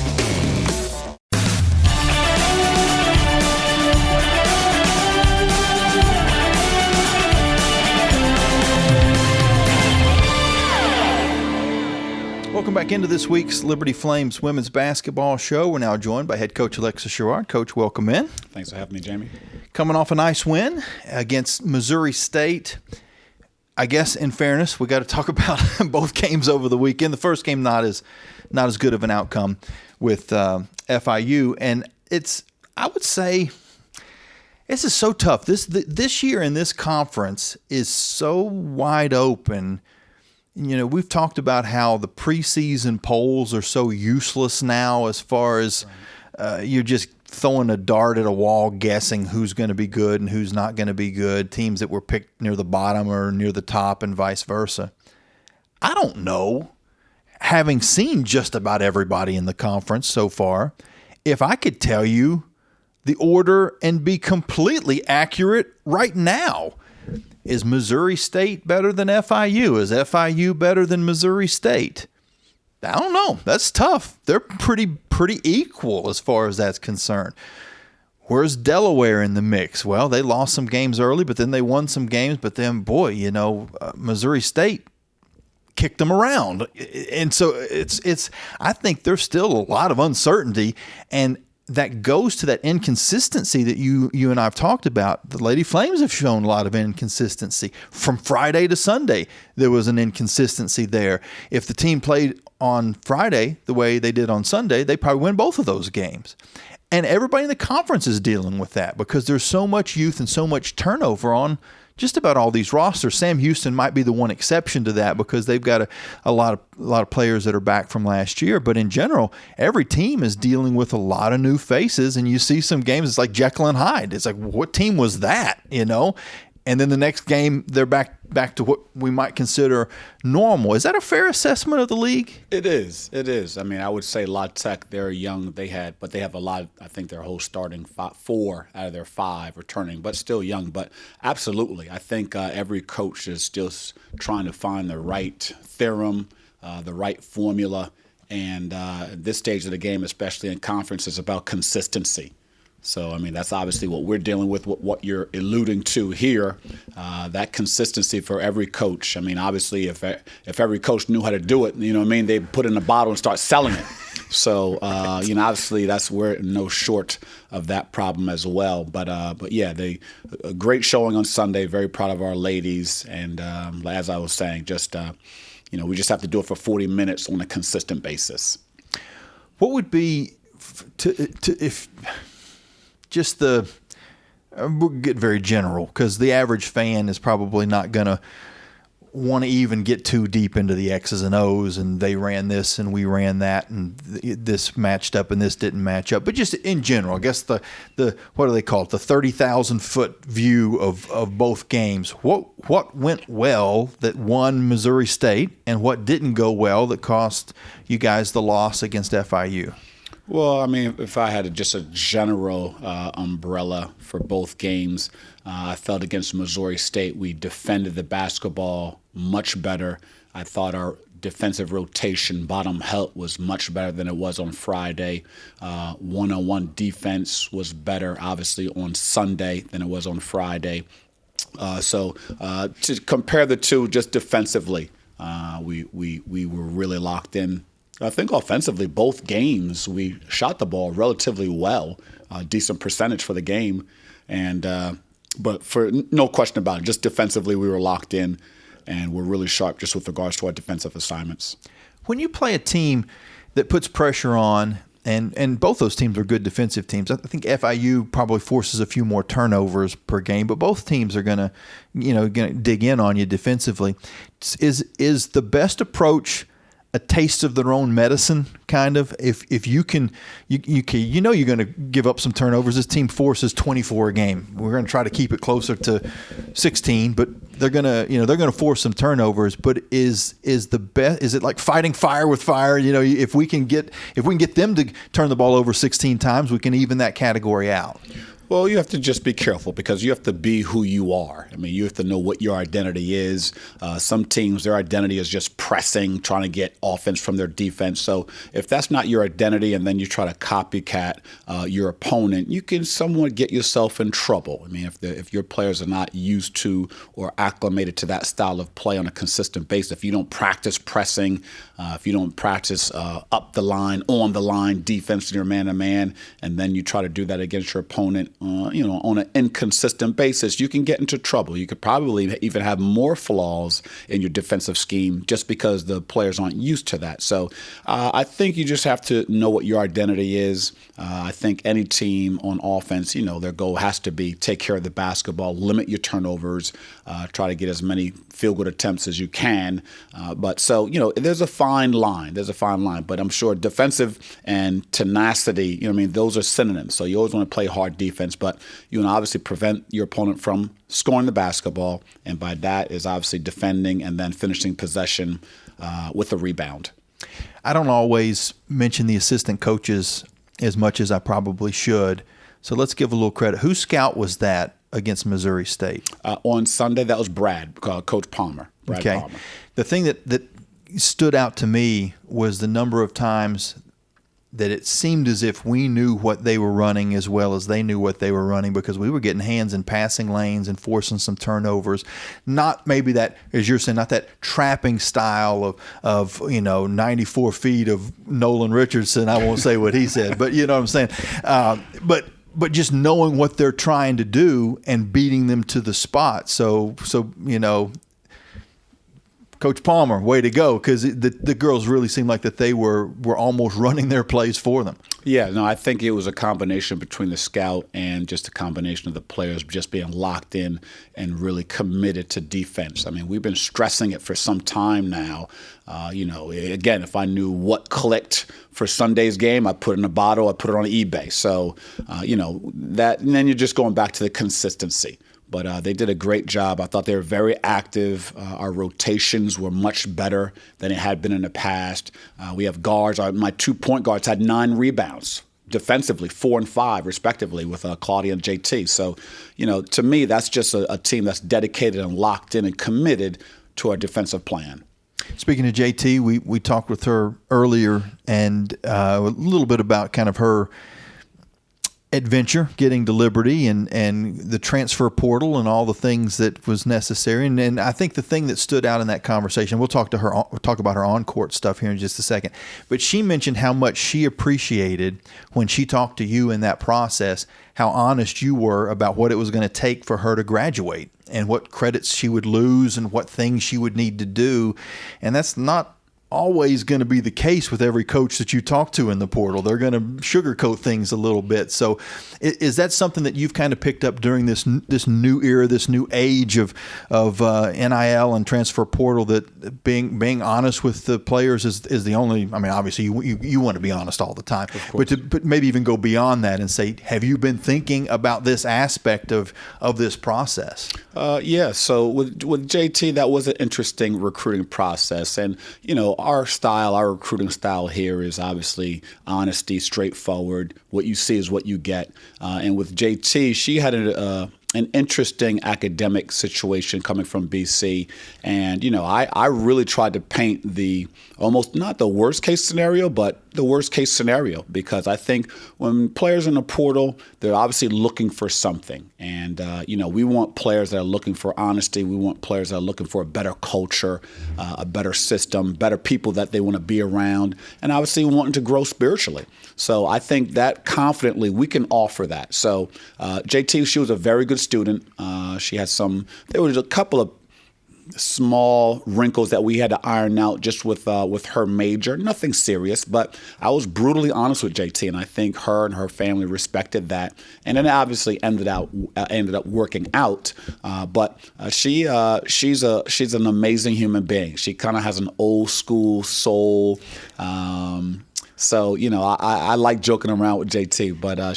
Welcome back into this week's Liberty Flames Women's Basketball Show. We're now joined by head coach Alexis Sherard. Coach, welcome in. Thanks for having me, Jamie. Coming off a nice win against Missouri State. I guess, in fairness, we got to talk about both games over the weekend. The first game not as good of an outcome with FIU, and I would say this is so tough. This year in this conference is so wide open. You know, we've talked about how the preseason polls are so useless now as far as you're just throwing a dart at a wall guessing who's going to be good and who's not going to be good, teams that were picked near the bottom or near the top and vice versa. I don't know, having seen just about everybody in the conference so far, if I could tell you the order and be completely accurate right now. Is Missouri State better than FIU? Is FIU better than Missouri State? I don't know. That's tough. They're pretty equal as far as that's concerned. Where's Delaware in the mix? Well, they lost some games early, but then they won some games. But then, boy, Missouri State kicked them around. And so it's. I think there's still a lot of uncertainty, and that goes to that inconsistency that you and I have talked about. The Lady Flames have shown a lot of inconsistency. From Friday to Sunday, there was an inconsistency there. If the team played on Friday the way they did on Sunday, they probably win both of those games. And everybody in the conference is dealing with that because there's so much youth and so much turnover on just about all these rosters. Sam Houston might be the one exception to that because they've got a lot of players that are back from last year. But in general, every team is dealing with a lot of new faces, and you see some games, it's like Jekyll and Hyde. It's like, what team was that, And then the next game, they're back to what we might consider normal. Is that a fair assessment of the league? It is. I mean, I would say La Tech, they're young. But they have a lot. I think their whole starting 4 out of their 5 returning, but still young. But absolutely, I think every coach is still trying to find the right theorem, the right formula. And at this stage of the game, especially in conference, is about consistency. So, I mean, that's obviously what we're dealing with, what you're alluding to here, that consistency for every coach. I mean, obviously, if every coach knew how to do it, they put it in a bottle and start selling it. So, obviously, we're no short of that problem as well. But yeah, a great showing on Sunday. Very proud of our ladies. And as I was saying, we just have to do it for 40 minutes on a consistent basis. What would be if we'll get very general because the average fan is probably not going to want to even get too deep into the X's and O's and they ran this and we ran that and this matched up and this didn't match up. But just in general, I guess the what do they call it? The 30,000-foot view of both games. What went well that won Missouri State and what didn't go well that cost you guys the loss against FIU? Well, I mean, if I had just a general umbrella for both games, I felt against Missouri State we defended the basketball much better. I thought our defensive rotation, bottom help, was much better than it was on Friday. One-on-one defense was better, obviously, on Sunday than it was on Friday. So to compare the two just defensively, we were really locked in. I think offensively, both games, we shot the ball relatively well, decent percentage for the game. And but for no question about it, just defensively we were locked in, and we're really sharp just with regards to our defensive assignments. When you play a team that puts pressure on, and both those teams are good defensive teams. I think FIU probably forces a few more turnovers per game, but both teams are gonna dig in on you defensively. Is the best approach a taste of their own medicine, kind of? If you can, you're going to give up some turnovers. This team forces 24 a game. We're going to try to keep it closer to 16, but they're going to force some turnovers. But is it like fighting fire with fire? If we can get them to turn the ball over 16 times, we can even that category out. Well, you have to just be careful because you have to be who you are. I mean, you have to know what your identity is. Some teams, their identity is just pressing, trying to get offense from their defense. So if that's not your identity and then you try to copycat your opponent, you can somewhat get yourself in trouble. I mean, if your players are not used to or acclimated to that style of play on a consistent basis, if you don't practice pressing, if you don't practice up the line, on the line defense in your man-to-man, and then you try to do that against your opponent, on an inconsistent basis, you can get into trouble. You could probably even have more flaws in your defensive scheme just because the players aren't used to that. So I think you just have to know what your identity is. I think any team on offense, their goal has to be take care of the basketball, limit your turnovers, try to get as many field goal attempts as you can. There's a fine line. But I'm sure defensive and tenacity, those are synonyms. So you always want to play hard defense, but you want to obviously prevent your opponent from scoring the basketball. And by that is obviously defending and then finishing possession with a rebound. I don't always mention the assistant coaches as much as I probably should. So let's give a little credit. Whose scout was that against Missouri State? On Sunday, that was Coach Palmer. Brad Palmer. The thing that stood out to me was the number of times that it seemed as if we knew what they were running as well as they knew what they were running, because we were getting hands in passing lanes and forcing some turnovers. Not maybe that, as you're saying, not that trapping style of 94 feet of Nolan Richardson. I won't say what he said, but you know what I'm saying. But just knowing what they're trying to do and beating them to the spot. So Coach Palmer, way to go, because the girls really seemed like that they were almost running their plays for them. Yeah, no, I think it was a combination between the scout and just a combination of the players just being locked in and really committed to defense. I mean, we've been stressing it for some time now. Again, if I knew what clicked for Sunday's game, I put it in a bottle, I put it on eBay. So, that, and then you're just going back to the consistency. But they did a great job. I thought they were very active. Our rotations were much better than it had been in the past. We have guards. My 2 point guards had 9 rebounds defensively, 4 and 5 respectively, with Claudia and JT. So, to me, that's just a team that's dedicated and locked in and committed to our defensive plan. Speaking of JT, we talked with her earlier and a little bit about kind of her adventure getting to Liberty and the transfer portal and all the things that was necessary. And I think the thing that stood out in that conversation, we'll talk about her on-court stuff here in just a second, but she mentioned how much she appreciated when she talked to you in that process, how honest you were about what it was going to take for her to graduate and what credits she would lose and what things she would need to do. And that's not always going to be the case with every coach that you talk to in the portal. They're going to sugarcoat things a little bit. So is that something that you've kind of picked up during this new era, this new age of NIL and transfer portal, that being honest with the players is the only, I mean, obviously you want to be honest all the time, but maybe even go beyond that and say, have you been thinking about this aspect of this process? Yeah. So with JT, that was an interesting recruiting process. And, our recruiting style here is obviously honesty, straightforward. What you see is what you get. And with JT, she had an interesting academic situation coming from BC. And, I really tried to paint the almost not the worst case scenario, but the worst case scenario, because I think when players in the portal, they're obviously looking for something. And, we want players that are looking for honesty. We want players that are looking for a better culture, a better system, better people that they want to be around, and obviously wanting to grow spiritually. So I think that confidently we can offer that. So JT, she was a very good student. She had there was a couple of small wrinkles that we had to iron out just with her major. Nothing serious, but I was brutally honest with JT, and I think her and her family respected that. And then it obviously ended up working out. But she's an amazing human being. She kind of has an old school soul. So I like joking around with JT, but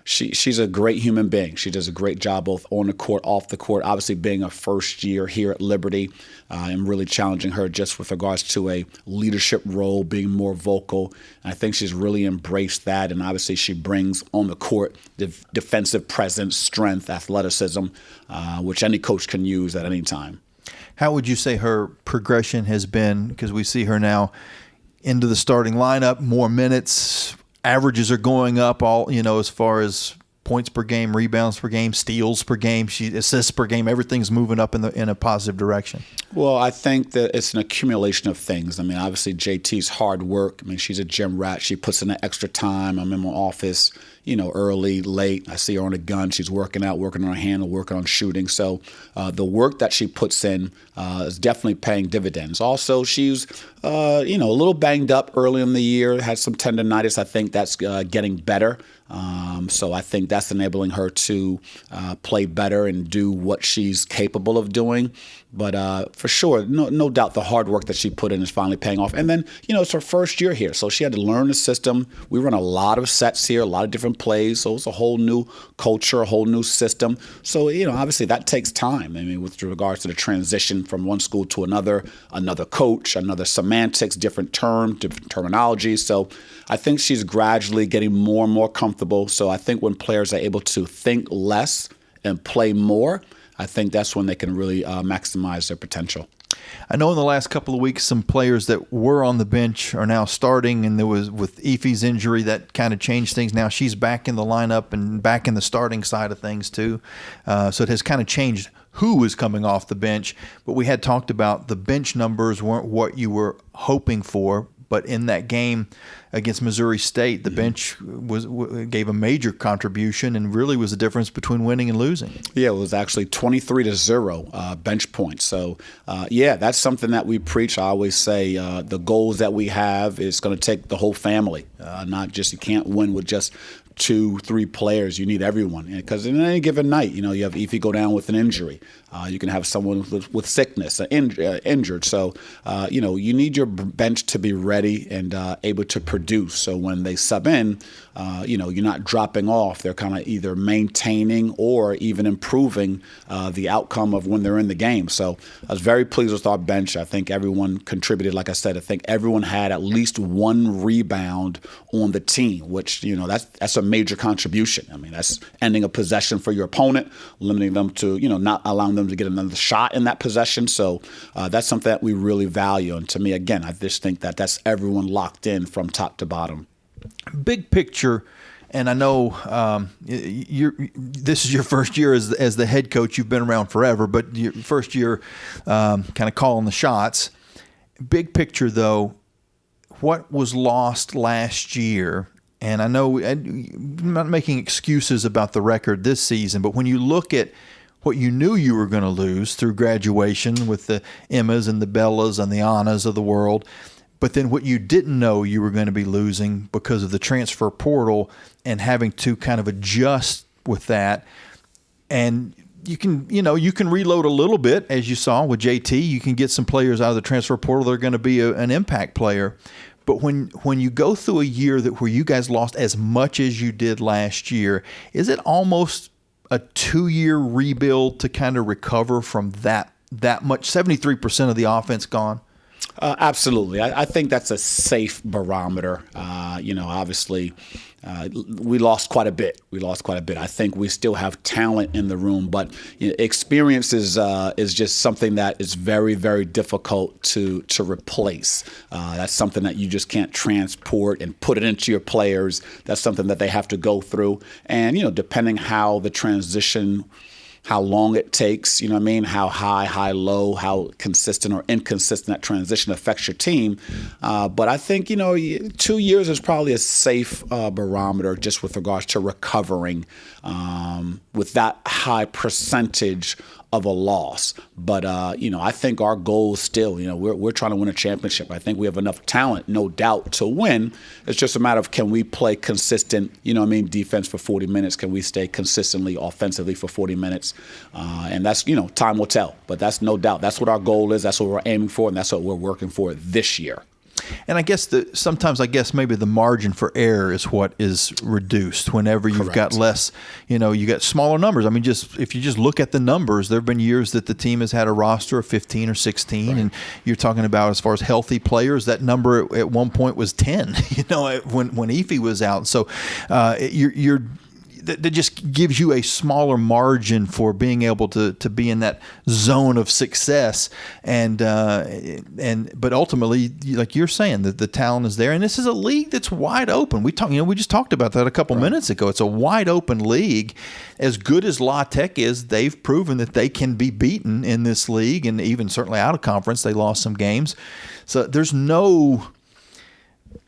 she's a great human being. She does a great job both on the court, off the court. Obviously, being a first year here at Liberty, and really challenging her just with regards to a leadership role, being more vocal. And I think she's really embraced that. And obviously, she brings on the court defensive presence, strength, athleticism, which any coach can use at any time. How would you say her progression has been? Because we see her now into the starting lineup, more minutes. Averages are going up as far as points per game, rebounds per game, steals per game, assists per game. Everything's moving up in a positive direction. Well, I think that it's an accumulation of things. I mean, obviously JT's hard work. I mean, she's a gym rat. She puts in the extra time. I'm in my office, early, late. I see her on a gun. She's working out, working on her handle, working on shooting. So the work that she puts in is definitely paying dividends. Also, she's, a little banged up early in the year, had some tendonitis. I think that's getting better. So I think that's enabling her to play better and do what she's capable of doing. But for sure, no doubt the hard work that she put in is finally paying off. And then, it's her first year here, so she had to learn the system. We run a lot of sets here, a lot of different plays, so it's a whole new culture, a whole new system. So, obviously that takes time. I mean, with regards to the transition from one school to another coach, another semantics, different terminology. So I think she's gradually getting more and more comfortable. So I think when players are able to think less and play more, I think that's when they can really maximize their potential. I know in the last couple of weeks, some players that were on the bench are now starting, and there was with Ife's injury that kind of changed things. Now she's back in the lineup and back in the starting side of things too. So it has kind of changed who is coming off the bench. But we had talked about the bench numbers weren't what you were hoping for. But in that game against Missouri State, the bench gave a major contribution and really was the difference between winning and losing. Yeah, it was actually 23-0 bench points. So, that's something that we preach. I always say the goals that we have is going to take the whole family, not just you can't win with just 2-3 players. You need everyone, because in any given night, you have Ife go down with an injury. You can have someone with sickness, injured. So, you need your bench to be ready and able to produce. So when they sub in, you're not dropping off. They're kind of either maintaining or even improving the outcome of when they're in the game. So I was very pleased with our bench. I think everyone contributed. Like I said, I think everyone had at least one rebound on the team, which, that's a major contribution. I mean, that's ending a possession for your opponent, limiting them to, not allowing them to get another shot in that possession. So that's something that we really value. And to me, again, I just think that that's everyone locked in from top to bottom. Big picture, and I know this is your first year as the head coach. You've been around forever, but your first year kind of calling the shots. Big picture, though, what was lost last year? And I know I'm not making excuses about the record this season, but when you look at what you knew you were going to lose through graduation with the Emmas and the Bellas and the Annas of the world, but then what you didn't know you were going to be losing because of the transfer portal and having to kind of adjust with that. And you can reload a little bit, as you saw with JT. You can get some players out of the transfer portal that are going to be an impact player. But when you go through a year where you guys lost as much as you did last year, is it almost a 2-year rebuild to kind of recover from that much? 73% of the offense gone? Absolutely. I think that's a safe barometer. Obviously, we lost quite a bit. I think we still have talent in the room, but experience is just something that is very, very difficult to replace. That's something that you just can't transport and put it into your players. That's something that they have to go through. And, depending how the transition, how long it takes, how high, low, how consistent or inconsistent that transition affects your team. But I think, 2 years is probably a safe barometer just with regards to recovering with that high percentage of a loss. But, I think our goal is still, we're trying to win a championship. I think we have enough talent, no doubt, to win. It's just a matter of, can we play consistent, defense for 40 minutes? Can we stay consistently offensively for 40 minutes? And that's, time will tell. But that's no doubt. That's what our goal is. That's what we're aiming for. And that's what we're working for this year. And I guess sometimes maybe the margin for error is what is reduced whenever you've got less, you got smaller numbers. I mean, if you just look at the numbers, there have been years that the team has had a roster of 15 or 16, and you're talking about as far as healthy players, that number at one point was 10, when Efi was out. So that just gives you a smaller margin for being able to be in that zone of success, but ultimately, like you're saying, the talent is there, and this is a league that's wide open. We just talked about that a couple minutes ago. It's a wide open league. As good as La Tech is, they've proven that they can be beaten in this league, and even certainly out of conference, they lost some games. So there's no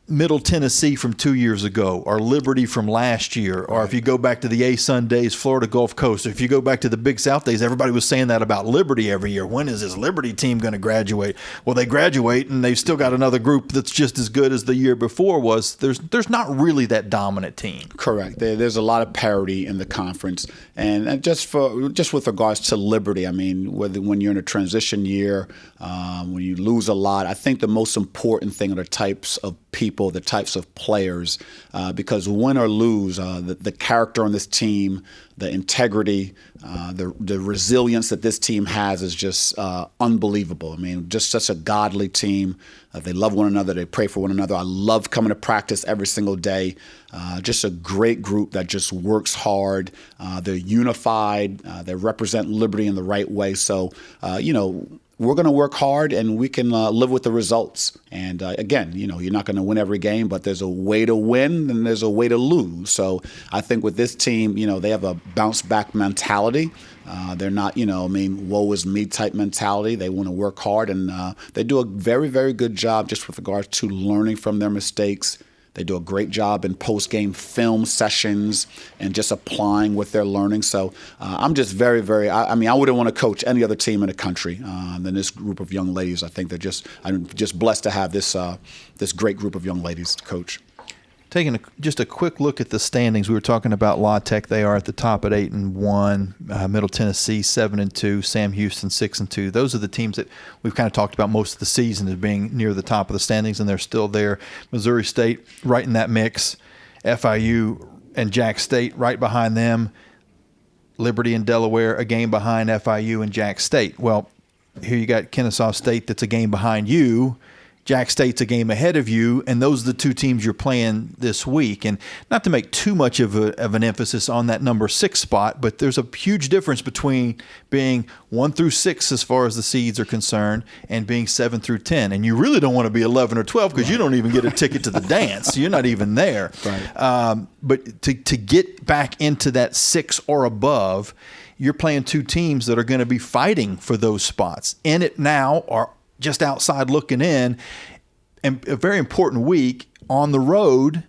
Middle Tennessee from 2 years ago, or Liberty from last year, or if you go back to the A-Sun days, Florida Gulf Coast, or if you go back to the Big South days, everybody was saying that about Liberty every year. When is this Liberty team going to graduate? Well, they graduate, and they've still got another group that's just as good as the year before was. There's not really that dominant team. Correct. There's a lot of parity in the conference, and just with regards to Liberty, I mean, when you're in a transition year, when you lose a lot, I think the most important thing are the types of people, the types of players, because win or lose, the character on this team, the integrity, the resilience that this team has is just unbelievable. I mean, just such a godly team. They love one another. They pray for one another. I love coming to practice every single day. Just a great group that just works hard. They're unified. They represent Liberty in the right way. So, we're going to work hard, and we can live with the results. And again, you're not going to win every game, but there's a way to win and there's a way to lose. So I think with this team, they have a bounce back mentality. They're not, woe is me type mentality. They want to work hard, and they do a very, very good job just with regards to learning from their mistakes. They do a great job in post-game film sessions and just applying what they're learning. So I'm just very, very, I wouldn't want to coach any other team in the country than this group of young ladies. I think I'm just blessed to have this great group of young ladies to coach. Taking just a quick look at the standings, we were talking about La Tech. They are at the top at 8-1. Middle Tennessee 7-2. Sam Houston 6-2. Those are the teams that we've kind of talked about most of the season as being near the top of the standings, and they're still there. Missouri State right in that mix. FIU and JAX State right behind them. Liberty and Delaware a game behind FIU and JAX State. Well, here you got Kennesaw State that's a game behind you. JAX State's a game ahead of you, and those are the two teams you're playing this week. And not to make too much of an emphasis on that number 6 spot, but there's a huge difference between being 1 through 6 as far as the seeds are concerned and being 7 through 10. And you really don't want to be 11 or 12 because you don't even get a ticket to the dance. You're not even there. Right. But to get back into that 6 or above, you're playing two teams that are going to be fighting for those spots. In it now are just outside looking in, and a very important week on the road,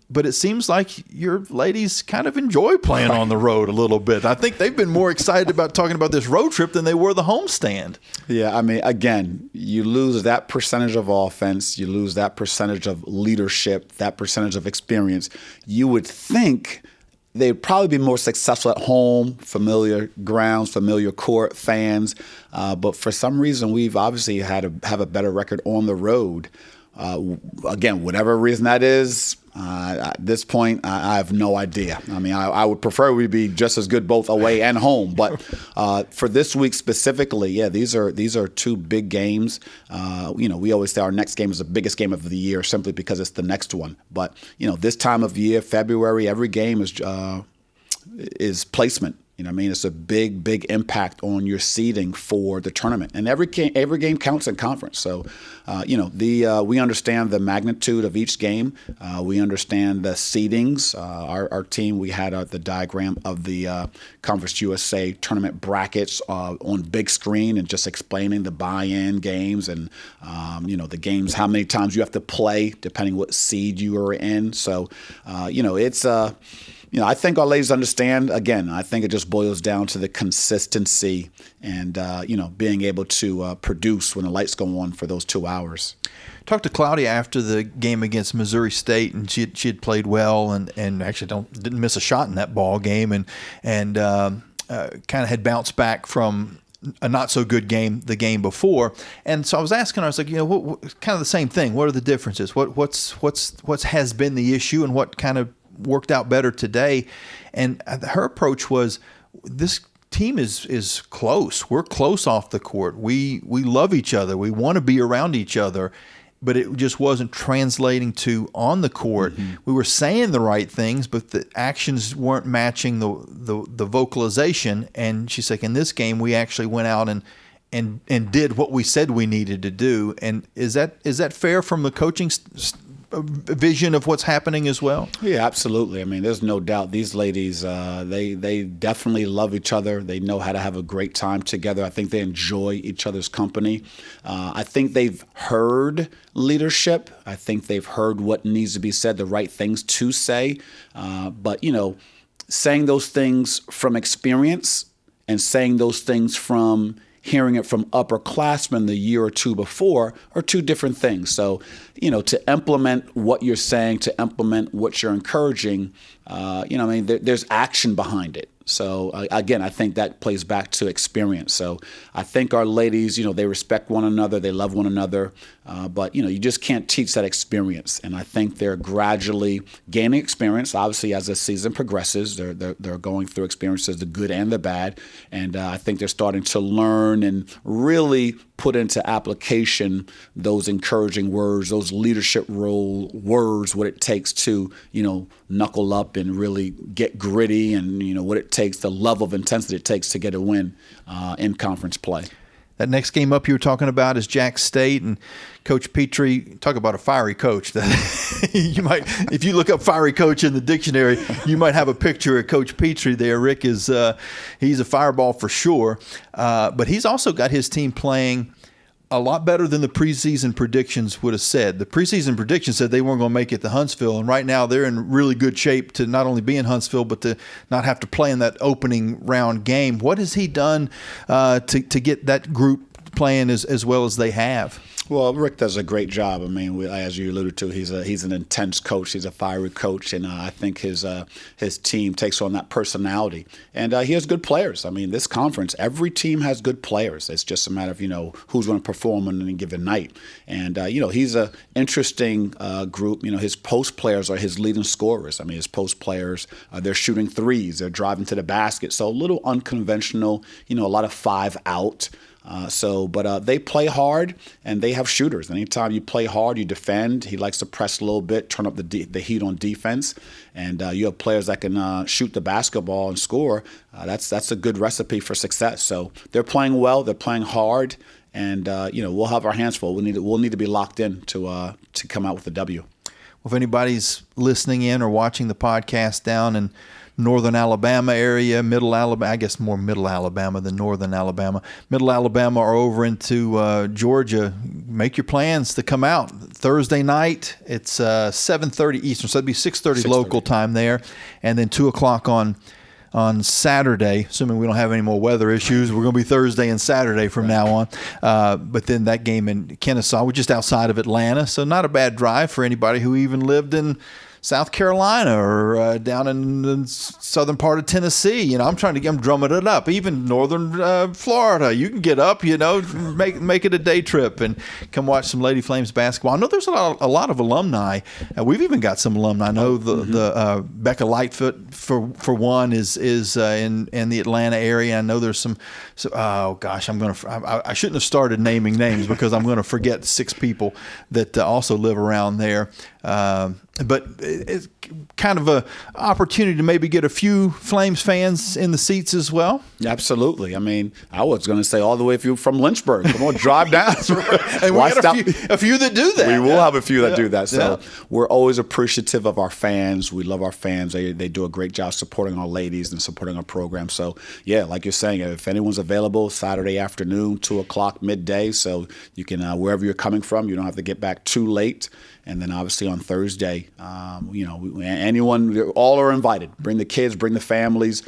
but it seems like your ladies kind of enjoy playing on the road a little bit. I think they've been more excited about talking about this road trip than they were the homestand. Yeah, I mean, again, you lose that percentage of offense, you lose that percentage of leadership, that percentage of experience. You would think they'd probably be more successful at home, familiar grounds, familiar court, fans. But for some reason, we've obviously had to have a better record on the road. Again, whatever reason that is, At this point, I have no idea. I mean, I would prefer we be just as good both away and home. But for this week specifically, yeah, these are two big games. We always say our next game is the biggest game of the year simply because it's the next one. But this time of year, February, every game is placement. You know what I mean? It's a big impact on your seeding for the tournament. And every game counts in conference. So, we understand the magnitude of each game. We understand the seedings. Our team, we had the diagram of the Conference USA tournament brackets on big screen and just explaining the buy-in games and, the games, how many times you have to play depending what seed you are in. So, it's I think our ladies understand. Again, I think it just boils down to the consistency and, being able to produce when the lights go on for those 2 hours. Talked to Claudia after the game against Missouri State, and she had played well and actually didn't miss a shot in that ball game and kind of had bounced back from a not so good game the game before. And so I was asking her, I was like, what, kind of the same thing. What are the differences? What has been the issue and what kind of worked out better today? And her approach was, this team is close. We're close off the court. We love each other. We want to be around each other, but it just wasn't translating to on the court. Mm-hmm. We were saying the right things, but the actions weren't matching the vocalization. And she's like, in this game, we actually went out and did what we said we needed to do. And is that fair from the coaching vision of what's happening as well? Yeah, absolutely. I mean, there's no doubt these ladies, they definitely love each other. They know how to have a great time together. I think they enjoy each other's company. I think they've heard leadership. I think they've heard what needs to be said, the right things to say. But, saying those things from experience and saying those things from hearing it from upperclassmen the year or two before are two different things. So, to implement what you're saying, to implement what you're encouraging, there's action behind it. So, again, I think that plays back to experience. So I think our ladies, they respect one another, they love one another, but, you just can't teach that experience. And I think they're gradually gaining experience. Obviously, as the season progresses, they're going through experiences, the good and the bad. And I think they're starting to learn and really put into application those encouraging words, those leadership role words, what it takes to, knuckle up and really get gritty and, what it takes, the level of intensity it takes to get a win in conference play. That next game up you were talking about is JAX State, and Coach Petrie, talk about a fiery coach. You might, if you look up fiery coach in the dictionary, you might have a picture of Coach Petrie there. Rick is he's a fireball for sure, but he's also got his team playing a lot better than the preseason predictions would have said. The preseason predictions said they weren't going to make it to Huntsville, and right now they're in really good shape to not only be in Huntsville, but to not have to play in that opening round game. What has he done to get that group playing as well as they have? Well, Rick does a great job. I mean, as you alluded to, he's an intense coach. He's a fiery coach, and I think his team takes on that personality. And he has good players. I mean, this conference, every team has good players. It's just a matter of who's going to perform on any given night. And he's an interesting group. His post players are his leading scorers. I mean, his post players, they're shooting threes, they're driving to the basket. So a little unconventional. A lot of 5 out. But they play hard and they have shooters. Anytime you play hard, you defend. He likes to press a little bit, turn up the heat on defense, and you have players that can shoot the basketball and score. That's a good recipe for success. So they're playing well, they're playing hard, and we'll have our hands full. We'll need to be locked in to come out with a W. Well, if anybody's listening in or watching the podcast down in northern Alabama area, middle Alabama, I guess more middle Alabama than northern Alabama, middle Alabama or over into Georgia, make your plans to come out. Thursday night, it's 7:30 Eastern, so that'd be 6:30 local time there, and then 2 o'clock on Saturday, assuming we don't have any more weather issues. We're going to be Thursday and Saturday from now on. But then that game in Kennesaw, we're just outside of Atlanta, so not a bad drive for anybody who even lived in South Carolina or down in the southern part of Tennessee. I'm trying to get them drumming it up. Even northern Florida, you can get up, make it a day trip and come watch some Lady Flames basketball. I know there's a lot of alumni. We've even got some alumni. I know the Becca Lightfoot for one is in the Atlanta area. I know there's some. Oh gosh, I shouldn't have started naming names because I'm going to forget 6 people that also live around there. But it's kind of an opportunity to maybe get a few Flames fans in the seats as well. Absolutely. I mean, I was going to say all the way if you're from Lynchburg. Come on, drive down. And we got a few that do that. We will have a few that do that. So we're always appreciative of our fans. We love our fans. They do a great job supporting our ladies and supporting our program. So, yeah, like you're saying, if anyone's available, Saturday afternoon, 2 o'clock, midday. So you can, wherever you're coming from, you don't have to get back too late. And then obviously on Thursday, anyone, all are invited. Bring the kids, bring the families.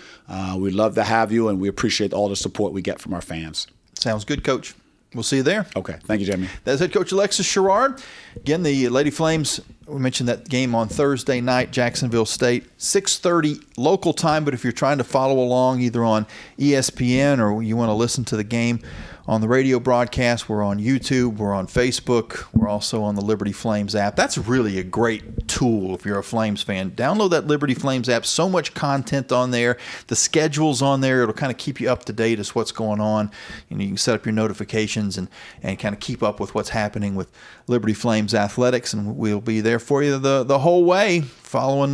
We'd love to have you, and we appreciate all the support we get from our fans. Sounds good, Coach. We'll see you there. Okay. Thank you, Jamie. That's head coach Alexis Sherard. Again, the Lady Flames, we mentioned that game on Thursday night, Jacksonville State, 6:30 local time. But if you're trying to follow along either on ESPN or you want to listen to the game on the radio broadcast, we're on YouTube, we're on Facebook, we're also on the Liberty Flames app. That's really a great tool if you're a Flames fan. Download that Liberty Flames app. So much content on there. The schedule's on there. It'll kind of keep you up to date as what's going on. You can set up your notifications and kind of keep up with what's happening with Liberty Flames athletics, and we'll be there for you the whole way, following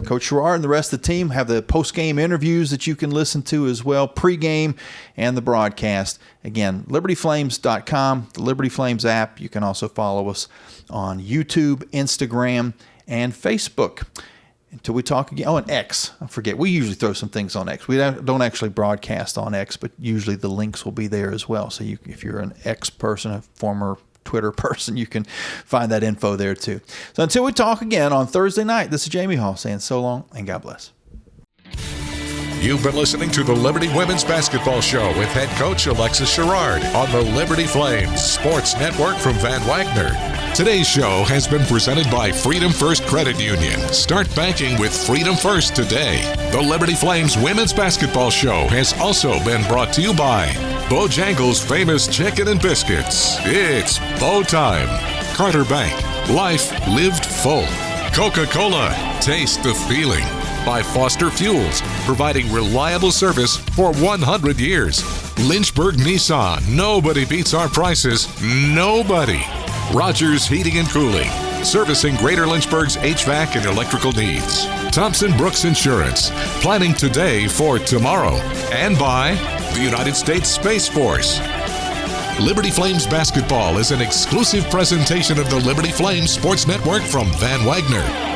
Coach Sherard and the rest of the team. Have the post-game interviews that you can listen to as well, pre-game and the broadcast. Again, libertyflames.com, the Liberty Flames app. You can also follow us on YouTube, Instagram, and Facebook. Until we talk again. Oh, and X. I forget. We usually throw some things on X. We don't actually broadcast on X, but usually the links will be there as well. So if you're an X person, a former Twitter person, you can find that info there too. So until we talk again on Thursday night, this is Jamie Hall saying so long and God bless. You've been listening to the Liberty Women's Basketball Show with head coach Alexis Sherard on the Liberty Flames Sports Network from Van Wagner. Today's show has been presented by Freedom First Credit Union. Start banking with Freedom First today. The Liberty Flames Women's Basketball Show has also been brought to you by Bojangles' famous chicken and biscuits. It's Bo time. Carter Bank. Life lived full. Coca-Cola. Taste the feeling. By Foster Fuels, providing reliable service for 100 years. Lynchburg Nissan. Nobody beats our prices. Nobody. Rogers Heating and Cooling, servicing Greater Lynchburg's HVAC and electrical needs. Thompson Brooks Insurance, planning today for tomorrow. And by the United States Space Force. Liberty Flames Basketball is an exclusive presentation of the Liberty Flames Sports Network from Van Wagner.